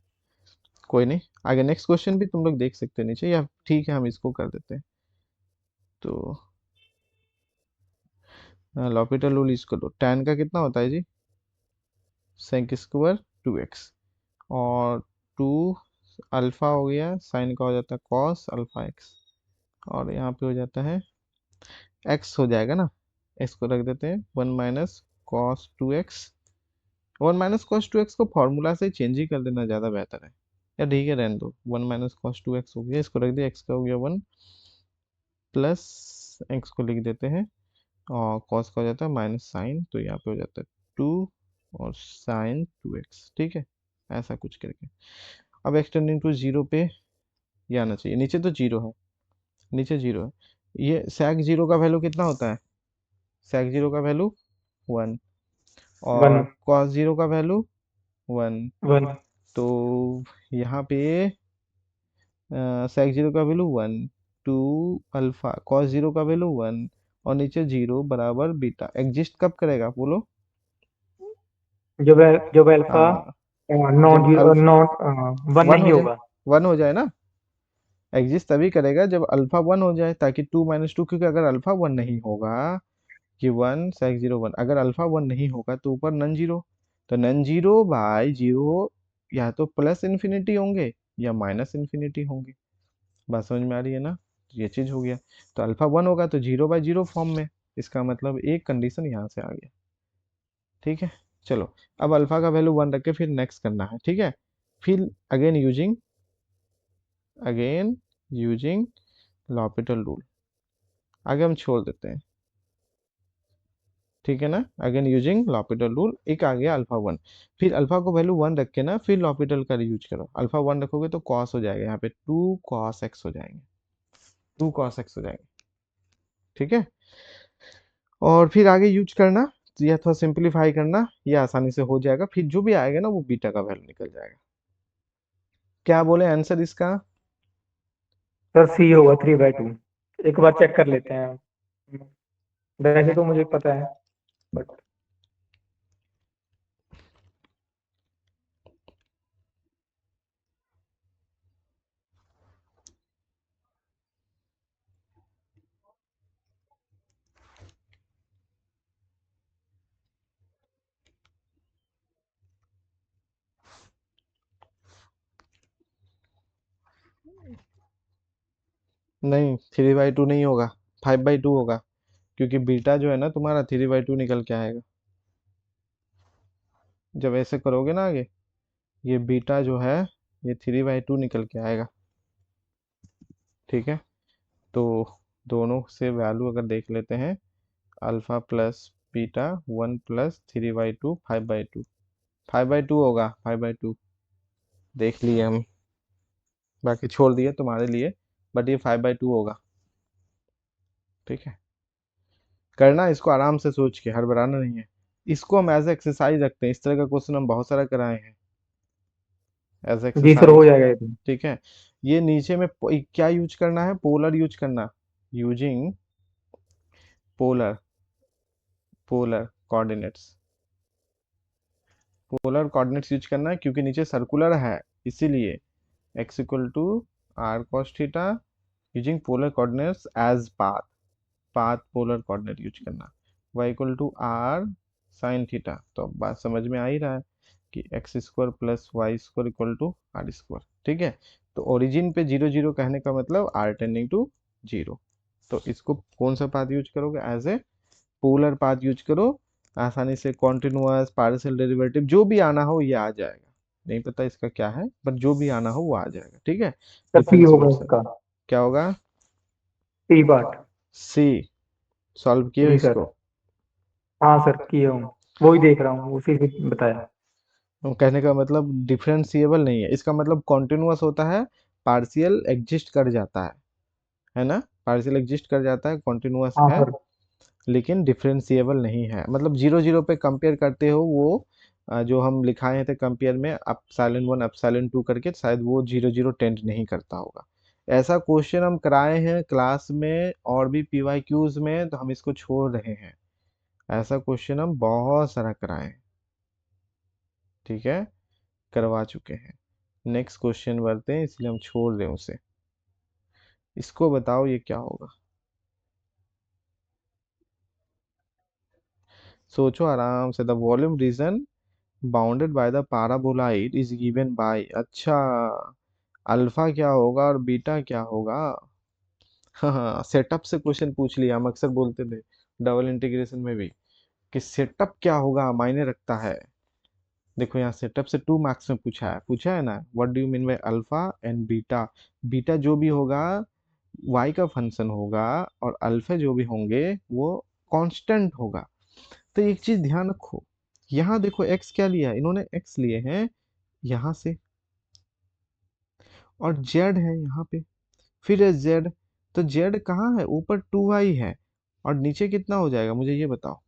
कोई नहीं, आगे नेक्स्ट क्वेश्चन भी तुम लोग देख सकते हैं नीचे, या ठीक है हम इसको कर देते हैं। तो लॉपिटल रूल इसको दो, tan का कितना होता है जी, sec² 2x, और 2 अल्फा हो गया, साइन का हो जाता है cos अल्फा x, और यहाँ पे हो जाता है x हो जाएगा ना, x को रख देते हैं 1 - cos 2x, 1 - cos 2x को फॉर्मूला से चेंज ही कर देना ज़्यादा बेहतर है, या ठीक है रहने दो, 1 - cos 2x हो गया, इसको रख दिया, x का हो गया 1, प्लस x को लिख देते हैं, और cos का हो जाता है माइनस साइन, तो यहाँ पे हो जाता है 2, और साइन 2x, ठीक है, ऐसा कुछ करके। अब एक्सटेंडिंग टू जीरो पे ये आना चाहिए, नीचे तो जीरो है, नीचे जीरो है। ये sec जीरो का वैल्यू कितना होता है? sec जीरो का वैल्यू 1 वन और cos जीरो का वैल्यू 1। वन तो यहाँ पे sec जीरो का वैल्यू 1, 2 अल्फा, cos जीरो का वैल्यू 1 और नीचे जीरो बराबर बीटा। एग्जिस्ट कब करेगा बोलो? जब अल्फा हाँ, नॉट जब अल्फा नॉट वन 1 हो नहीं जाए, होगा। 1 हो जाए ना। एग्जिस्ट तभी करेगा जब अल्फा 1 हो जाए, ताकि 2 माइनस 2, क्योंकि अगर अल्फा 1 नहीं होगा कि 1 sec जीरो 1, अगर अल्फा 1 नहीं होगा तो ऊपर नन जीरो, तो नन जीरो बाय जीरो या तो प्लस इन्फिनिटी होंगे या माइनस इन्फिनिटी होंगे। बात समझ में आ रही है ना? तो ये चीज हो गया। तो अल्फा 1 होगा तो जीरो बाय जीरो फॉर्म में, इसका मतलब एक कंडीशन यहाँ से आ गया, ठीक है। चलो, अब अल्फा का वैल्यू 1 रख के फिर नेक्स्ट करना है, ठीक है। फिर अगेन यूजिंग l'Hopital रूल, आगे हम छोड़ देते हैं, ठीक है ना। अगेन यूजिंग l'Hopital रूल, एक आ गया अल्फा 1, फिर अल्फा को वैल्यू 1 रख के ना फिर l'Hopital का यूज करो। अल्फा 1 रखोगे तो cos हो जाएगा, यहाँ पे 2 cos x हो जाएंगे, 2 cos x हो जाएंगे, ठीक है। और फिर आगे यूज करना, तो यह थोड़ा सिंप्लीफाई करना, ये आसानी से हो जाएगा। फिर जो भी आएगा ना वो बीटा का वैल्यू निकल जाएगा। क्या बोले आंसर इसका? सर सी होगा 3/2। एक बार चेक कर लेते हैं, वैसे तो मुझे पता है बट नहीं, 3/2 नहीं होगा, 5/2 होगा, क्योंकि बीटा जो है ना तुम्हारा 3/2 निकल के आएगा। जब ऐसे करोगे ना आगे, ये बीटा जो है ये 3/2 निकल के आएगा, ठीक है। तो दोनों से वैल्यू अगर देख लेते हैं, अल्फा प्लस बीटा 1 प्लस 3/2 5/2, 5/2 होगा, 5/2 देख लिए हम, बाकी छोड़ दिए तुम्हारे लिए, बट ये 5/2 होगा, ठीक है। करना इसको आराम से सोच के, हड़बड़ाना नहीं है। इसको हम एज एक्सरसाइज रखते हैं, इस तरह का क्वेश्चन हम बहुत सारा कराए हैं एज जी सर हो एक्सरसाइज, जाएगा ये तो। ठीक है। ये नीचे में क्या यूज करना है? पोलर यूज करना, using polar, polar coordinates, polar coordinates use करना है, क्योंकि नीचे सर्कुलर है इसीलिए। x equal to R cos theta using polar coordinates as path, path polar coordinate use करना, y equal to R sine theta. तो अब बात समझ में आ ही रहा है कि X square plus Y square equal to R square, ठीक है। तो ओरिजिन पे जीरो जीरो कहने का मतलब आर टेंडिंग टू जीरो। तो इसको कौन सा पाथ यूज करोगे? As a polar path use करो, आसानी से कॉन्टिन्यूअस पार्शियल डेरिवेटिव जो भी आना हो ये आ जाएगा। नहीं पता इसका क्या है, बट जो भी आना हो वो आ जाएगा, ठीक है। सर सी डिफरेंशिएबल होगा से इसका, क्या होगा? C part. सी। सॉल्व किए हो जी सर, इसको? हाँ सर किया हूँ, वो ही देख रहा हूँ, उसी से बताया। तो कहने का मतलब डिफरेंशिएबल नहीं है, इसका मतलब कॉन्टिन्यूअस होता है, पार्शियल एग्जिस्ट कर जाता है ना, पार्शियल एग्जिस्ट कर जाता है, कॉन्टिन्यूअस हाँ है, सर। लेकिन डिफरेंशिएबल नहीं है। मतलब जीरो जीरो पे कंपेयर करते हो वो जो हम लिखाए थे कंपेयर में एप्सिलॉन 1 एप्सिलॉन 2 करके, शायद वो जीरो जीरो टेंड नहीं करता होगा। ऐसा क्वेश्चन हम कराए हैं क्लास में और भी पीवाईक्यूज में, तो हम इसको छोड़ रहे हैं। ऐसा क्वेश्चन हम बहुत सारा कराए हैं, ठीक है, करवा चुके हैं। नेक्स्ट क्वेश्चन बढ़ते हैं, इसलिए हम छोड़ दें उसे। इसको बताओ ये क्या होगा, सोचो आराम से। The volume region bounded by the paraboloid is given by, अच्छा, अल्फा क्या होगा और बीटा क्या होगा? हाँ हाँ, सेटअप से क्वेश्चन पूछ लिया, हम अक्सर बोलते थे डबल इंटीग्रेशन में भी कि सेटअप क्या होगा मायने रखता है। देखो यहाँ सेटअप से 2 मार्क्स में पूछा है ना, what do you mean by alpha and beta. Beta जो भी होगा y का फंक्शन होगा, और अल्फा जो भी होंगे वो कांस्टेंट होगा। तो एक चीज ध्यान रखो, यहाँ देखो x क्या लिया है, इन्होंने x लिए हैं यहाँ से, और z है यहाँ पे, फिर है z, तो z कहाँ है, ऊपर 2y है, और नीचे कितना हो जाएगा मुझे ये बताओ,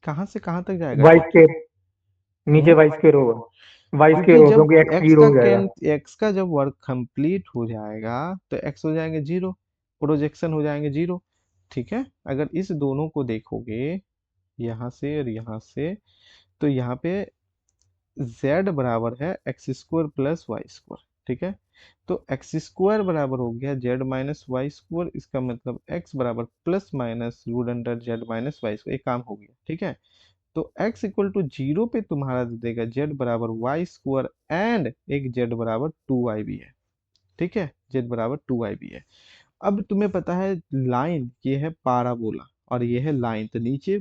कहाँ से कहाँ तक जाएगा वाई z? स्क्वायर, नीचे वाई स्क्वायर होगा, वाई स्क्वायर क्योंकि होगा जब क्योंकि एक्स x जीरो का हो जाएगा। x का जब वर्क कंप्लीट हो जाएगा तो x हो जाएंगे 0, प्रोजेक्शन हो जाएंगे 0। ठीक है, अगर इस दोनों को देखोगे यहाँ से और यहाँ से, तो यहाँ पे z बराबर है X square plus Y square. ठीक है, तो एक्स स्क्वायर बराबर हो गया z माइनस वाई स्क्वायर, इसका मतलब x बराबर plus minus root under z minus Y square, एक काम हो गया। ठीक है, तो x इक्वल टू 0 पे तुम्हारा दे देगा z बराबर वाई स्क्वायर एंड एक z बराबर 2y भी है। ठीक है, z बराबर 2y भी है। अब तुम्हें पता है लाइन ये है पाराबोला और ये है लाइन, तो नीचे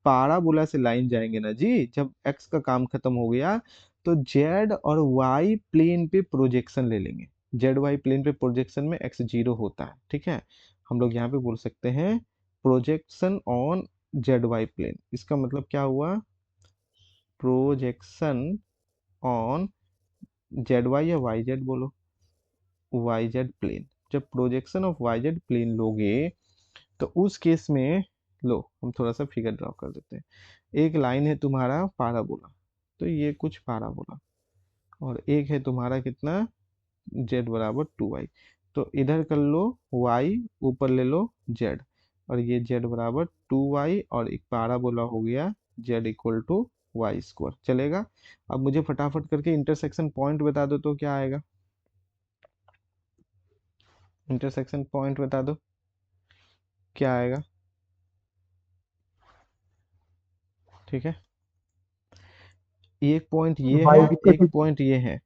पाराबोला से लाइन जाएंगे ना जी, जब x का काम खत्म हो गया तो z और y प्लेन पे प्रोजेक्शन ले लेंगे, z y प्लेन पे प्रोजेक्शन में x 0 होता है। ठीक है, हम लोग यहाँ पे बोल सकते हैं projection on Z Y plane, इसका मतलब क्या हुआ, प्रोजेक्शन ऑन जेड वाई या वाई जेड बोलो, वाई जेड प्लेन। जब projection of Y Z plane लोगे तो उस केस में लो हम थोड़ा सा फिगर ड्रॉ कर देते हैं। एक लाइन है तुम्हारा पाराबोला, तो ये कुछ पाराबोला, और एक है तुम्हारा कितना z बराबर 2y, तो इधर कर लो y, ऊपर ले लो z, और ये z बराबर 2y, और एक पाराबोला हो गया z equal to Y square, चलेगा। अब मुझे फटाफट करके इंटरसेक्शन पॉइंट बता दो तो क्या आएगा, इंटरसेक्शन पॉइंट बता दो क्या आएगा। ठीक है, एक पॉइंट ये वाई है, इक्वल एक टू पॉइंट ये है।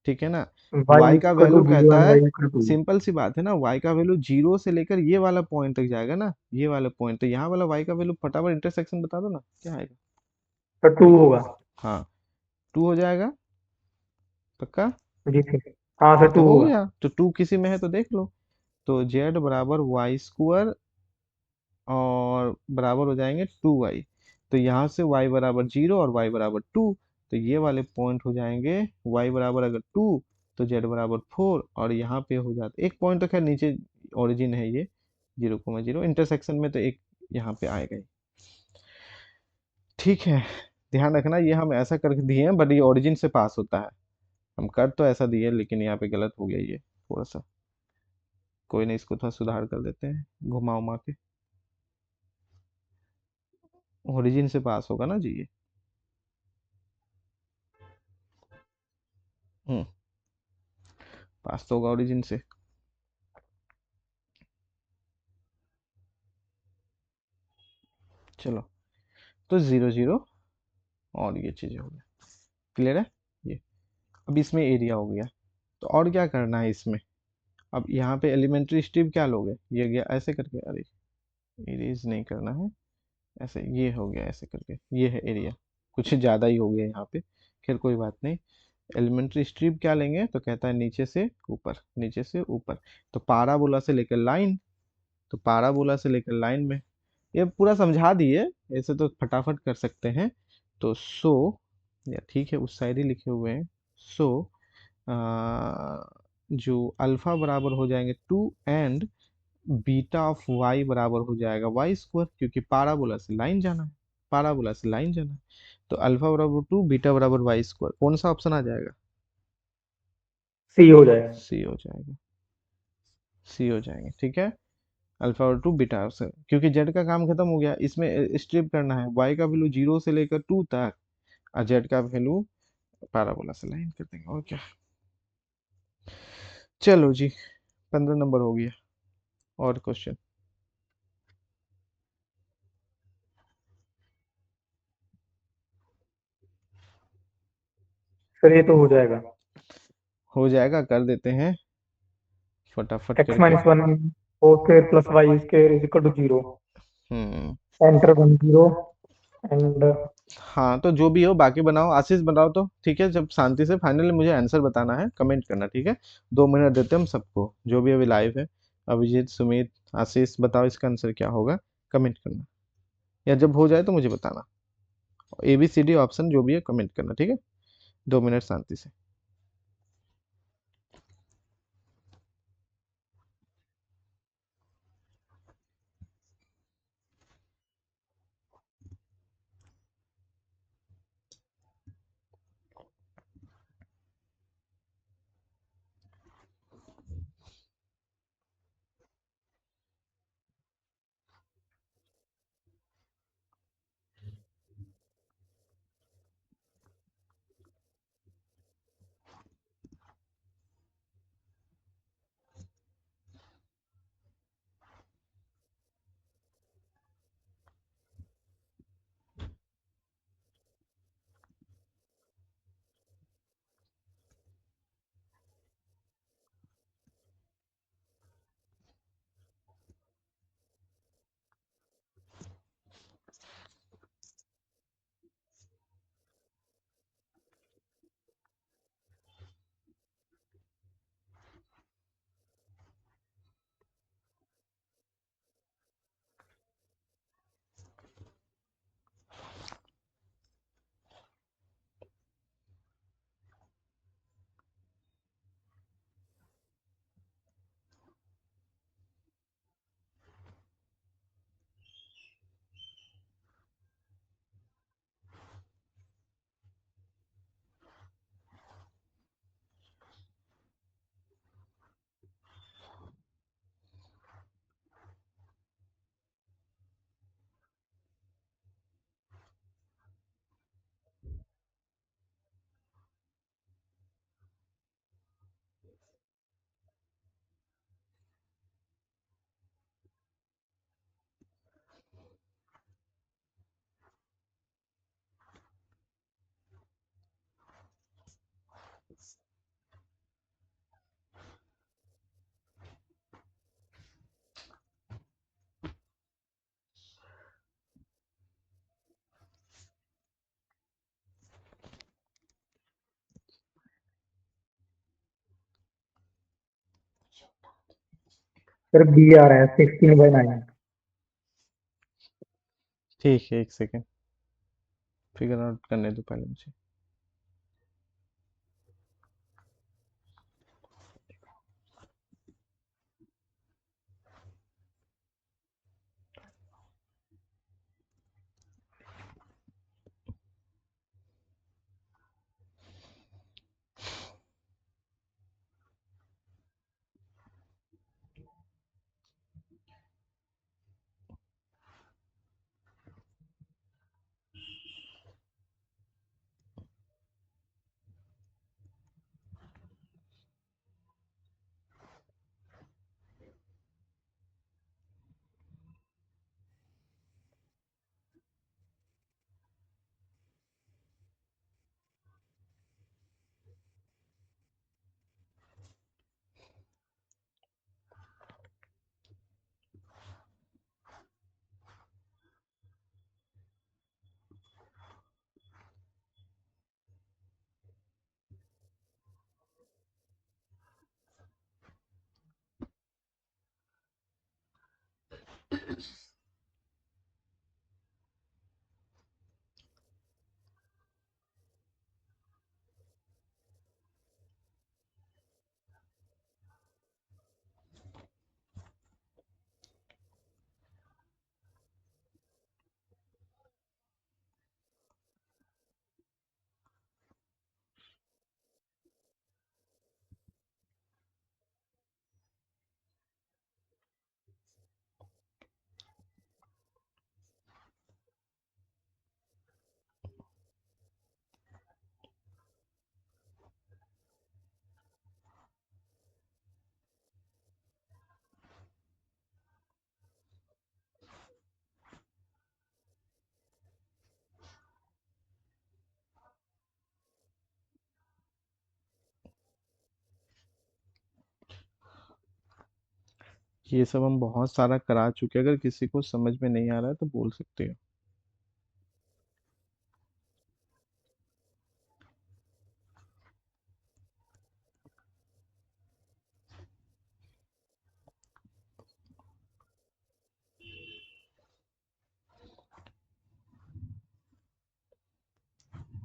ठीक है ना, वाई y का इक्वल टू वैल्यू जीरो कहता एंड है, वाई इक्वल टू। सिंपल सी बात है ना, y का वैल्यू 0 से लेकर ये वाला पॉइंट तक जाएगा ना, ये वाला पॉइंट, तो यहाँ वाला y का वैल्यू फटाफट इंटरसेक्शन बता दो ना क्या आएगा। तो 2 होगा। हाँ 2 हो जाएगा, पक्का। जी ठीक है, हाँ हाँ सर तो 2 हो होगा। गया, तो 2 किसी में है तो देख लो, तो z बराबर वाई स्क्वायर और बराबर हो जाएंगे 2y, तो यहाँ से y बराबर 0 और y बराबर 2, तो ये वाले पॉइंट हो जाएंगे y बराबर अगर 2 तो z बराबर 4, और यहाँ पे हो जाता एक पॉइंट तो खैर नीचे ओरिजिन है ये 0,0, इंटरसेक्शन में तो एक यहाँ पे आएगा ही। ठीक है, ध्यान रखना ये हम ऐसा करके दिए हैं बट ये ओरिजिन से पास होता है, हम कर तो ऐसा दिए लेकिन यहाँ पे गलत हो गया ये थोड़ा सा, कोई नहीं, इसको थोड़ा सुधार कर देते हैं घुमा उमा के, ओरिजिन से पास होगा ना जी ये। पास तो होगा ओरिजिन से। चलो, तो 0 0 और ये चीजें हो गया, क्लियर है ये। अब इसमें एरिया हो गया, तो और क्या करना है इसमें, अब यहाँ पे एलिमेंट्री स्ट्रिप क्या लोगे, ये गया ऐसे करके, अरे इरेज नहीं करना है, ऐसे ये हो गया ऐसे करके, ये है एरिया, कुछ ज़्यादा ही हो गया यहाँ पे, खैर कोई बात नहीं। एलिमेंट्री स्ट्रिप क्या लेंगे तो कहता है नीचे से ऊपर, नीचे से ऊपर, तो पाराबोला से लेकर लाइन, तो पाराबोला से लेकर लाइन में, ये पूरा समझा दिए, ऐसे तो फटाफट कर सकते हैं। तो सो या ठीक है उस साइड ही लिखे हुए हैं, सो जो अल्फा बराबर हो जाएंगे 2 एंड बीटा ऑफ वाई बराबर हो जाएगा वाई स्क्वायर, क्योंकि पाराबोला से लाइन जाना है, पाराबोला से लाइन जाना है, तो अल्फा बराबर 2 बीटा बराबर वाई स्क्वायर, कौन सा ऑप्शन आ जाएगा, सी हो जाएगा। सी हो जाएगा, सी हो जाएंगे। ठीक है, अल्फा और 2 बीटा से, क्योंकि जेड का काम खत्म हो गया, इसमें स्ट्रिप करना है, वाई का वैल्यू 0 से लेकर 2 तक, और जेड का वैल्यू पाराबोला से लाइन कर देंगे, और क्या। चलो जी, 15 नंबर हो गया, और क्वेश्चन। सर ये तो हो जाएगा, हो जाएगा, कर देते हैं फटाफट एक्स करके। Minus one whole square plus Y square is equal to 0, hmm, enter 1 0 and हाँ तो जो भी हो बाकी बनाओ, आशीष बनाओ तो ठीक है, जब शांति से फाइनली मुझे आंसर बताना है, कमेंट करना, ठीक है। 2 मिनट देते हैं हम सबको जो भी अभी लाइव है, अभिजीत, सुमित, आशीष, बताओ इसका आंसर क्या होगा, कमेंट करना, या जब हो जाए तो मुझे बताना। ABCD ऑप्शन जो भी है कमेंट करना, ठीक है। 2 मिनट शांति से। सर बी आ रहा है 16/9। ठीक है, 1 सेकेंड फिगर आउट करने दो पहले मुझे। ये सब हम बहुत सारा करा चुके हैं, अगर किसी को समझ में नहीं आ रहा है तो बोल सकते हो।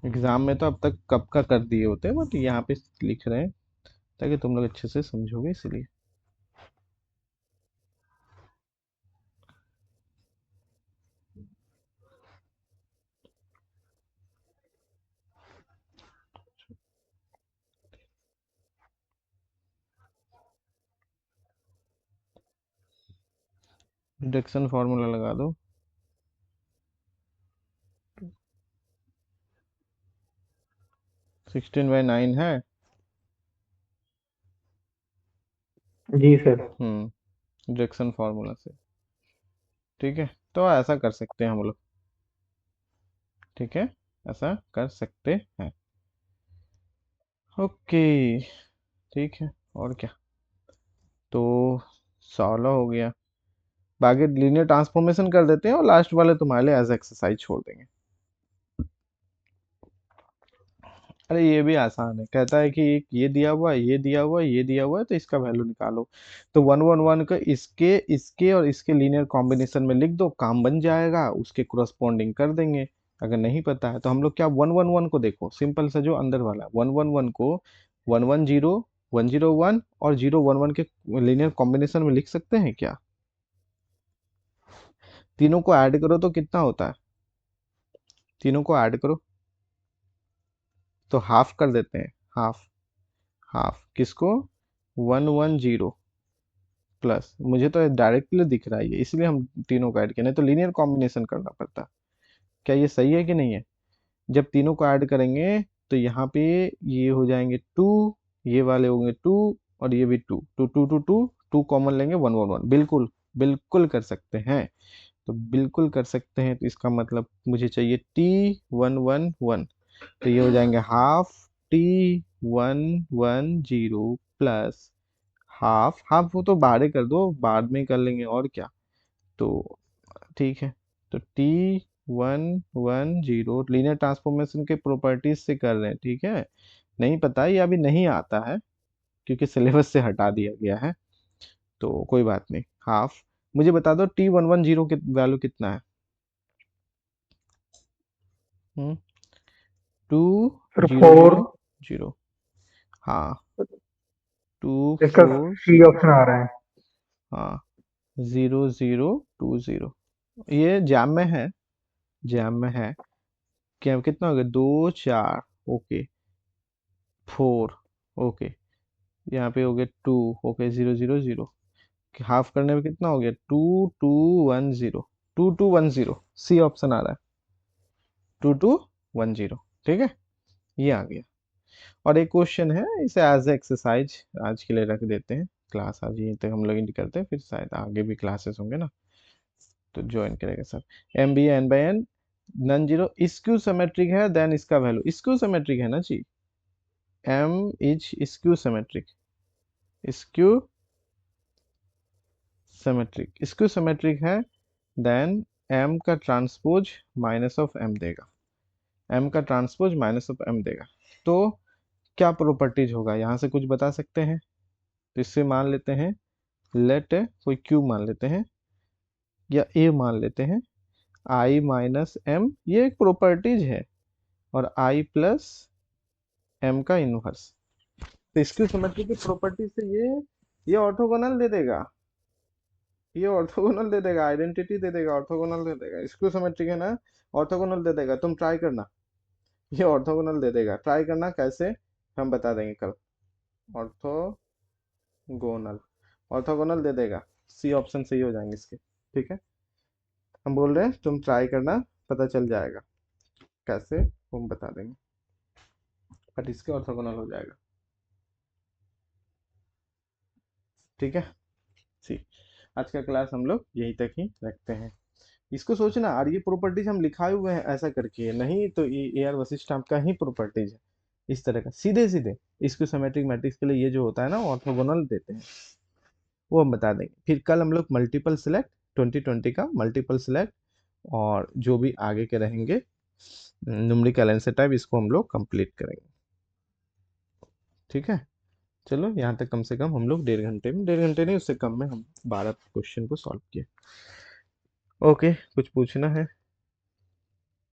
एग्जाम में तो अब तक कब का कर दिए होते हैं, बट यहाँ पे लिख रहे हैं ताकि तुम लोग अच्छे से समझोगे इसलिए। रिडक्शन फार्मूला लगा दो। सिक्सटीन बाई 9 है। जी सर। रिडक्शन फार्मूला से। ठीक है, तो ऐसा कर सकते हैं हम लोग। ठीक है, ऐसा कर सकते हैं। ओके, ठीक है, और क्या। तो 16 हो गया। बाकी लीनियर ट्रांसफॉर्मेशन कर देते हैं और लास्ट वाले तुम्हारे लिए एज एक्सरसाइज छोड़ देंगे। अरे ये भी आसान है, कहता है कि एक ये दिया हुआ है, ये दिया हुआ है, ये दिया हुआ है, तो इसका वैल्यू निकालो। तो 111 का इसके इसके और इसके लीनियर कॉम्बिनेशन में लिख दो, काम बन जाएगा, उसके कोरस्पॉन्डिंग कर देंगे। अगर नहीं पता है तो हम लोग क्या 111 को देखो, सिंपल सा जो अंदर वाला 111 को 110 101 और 011 के लीनियर कॉम्बिनेशन में लिख सकते हैं क्या? तीनों को ऐड करो तो कितना होता है? तीनों को ऐड करो तो हाफ कर देते हैं। हाफ, हाफ किसको? 110 प्लस, मुझे तो डायरेक्टली दिख रहा है ये, इसलिए हम तीनों को ऐड किए, नहीं तो लीनियर कॉम्बिनेशन करना पड़ता। क्या ये सही है कि नहीं है? जब तीनों को ऐड करेंगे तो यहाँ पे ये हो जाएंगे 2, ये वाले होंगे 2, और ये भी 2, 2 2 2 2 2 कॉमन लेंगे 111। बिल्कुल, बिल्कुल कर सकते हैं। तो बिल्कुल कर सकते हैं, तो इसका मतलब मुझे चाहिए T111, तो ये हो जाएंगे half T110 plus half, half वो तो बाहर ही कर दो, बाद में ही कर लेंगे और क्या। तो ठीक है, तो T110 लीनियर ट्रांसफॉर्मेशन के प्रॉपर्टीज से कर रहे हैं। ठीक है, नहीं पता है, ये अभी नहीं आता है क्योंकि सिलेबस से हटा दिया गया है, तो कोई बात नहीं। हाफ, मुझे बता दो T110 के वैल्यू कितना है? 2 0 0 हाँ, इसका 24 सी ऑप्शन आ रहा है। हाँ, 0020, ये जैम में है, जैम में है। क्या कितना हो गया? 2 4, ओके, 4, ओके, यहाँ पे हो गया 2, ओके, 0 0 0, हाफ करने में कितना हो गया? 2210, 2210, सी ऑप्शन आ रहा है, 2210। ठीक है, ये आ गया। और एक क्वेश्चन है, इसे एज ए एक्सरसाइज आज के लिए रख देते हैं। क्लास आज यहीं तक हम लोग एंड करते हैं, फिर शायद आगे भी क्लासेस होंगे ना, तो ज्वाइन करेगा सब। M B N by N non zero skew symmetric है, देन इसका वैल्यू स्क्यू सिमेट्रिक है ना जी। M is skew symmetric, skew symmetric, skew symmetric है, देन एम का ट्रांसपोज माइनस ऑफ एम देगा, एम का ट्रांसपोज माइनस ऑफ एम देगा। तो क्या प्रॉपर्टीज होगा, यहाँ से कुछ बता सकते हैं? तो इससे मान लेते हैं, लेट कोई क्यू मान लेते हैं या ए मान लेते हैं, आई माइनस एम, ये एक प्रॉपर्टीज है, और आई प्लस एम का इनवर्स। तो इसकी सिमेट्री की प्रॉपर्टी से ये ऑर्थोगोनल दे देगा, ये ऑर्थोगोनल दे देगा, आइडेंटिटी दे देगा, ऑर्थोगोनल दे देगा। इसको सिमेट्रिक है ना, ऑर्थोगोनल दे देगा। तुम ट्राई करना, ये ऑर्थोगोनल दे देगा, ट्राई करना कैसे हम बता देंगे कल। ऑर्थोगोनल, ऑर्थोगोनल दे देगा, सी ऑप्शन सही हो जाएंगे इसके। ठीक है, हम बोल रहे हैं तुम ट्राई करना, पता चल जाएगा कैसे, हम बता देंगे, बट इसके ऑर्थोगोनल हो जाएगा। ठीक है, सी, आज का क्लास हम लोग यहीं तक ही रखते हैं। इसको सोचना, और ये प्रॉपर्टीज हम लिखाए हुए हैं ऐसा करके, नहीं तो ये ए आर वशिष्ठ का ही प्रॉपर्टीज है इस तरह का, सीधे सीधे। इसको सिमेट्रिक मैट्रिक्स के लिए ये जो होता है ना, ऑर्थोगोनल देते हैं, वो हम बता देंगे। फिर कल हम लोग मल्टीपल सिलेक्ट 2020 का मल्टीपल सिलेक्ट और जो भी आगे के रहेंगे न्यूमेरिकल आंसर टाइप, इसको हम लोग कंप्लीट करेंगे। ठीक है, चलो यहाँ तक कम से कम हम लोग 1.5 घंटे में, 1.5 घंटे नहीं उससे कम में हम 12 क्वेश्चन को सॉल्व किए। ओके, कुछ पूछना है?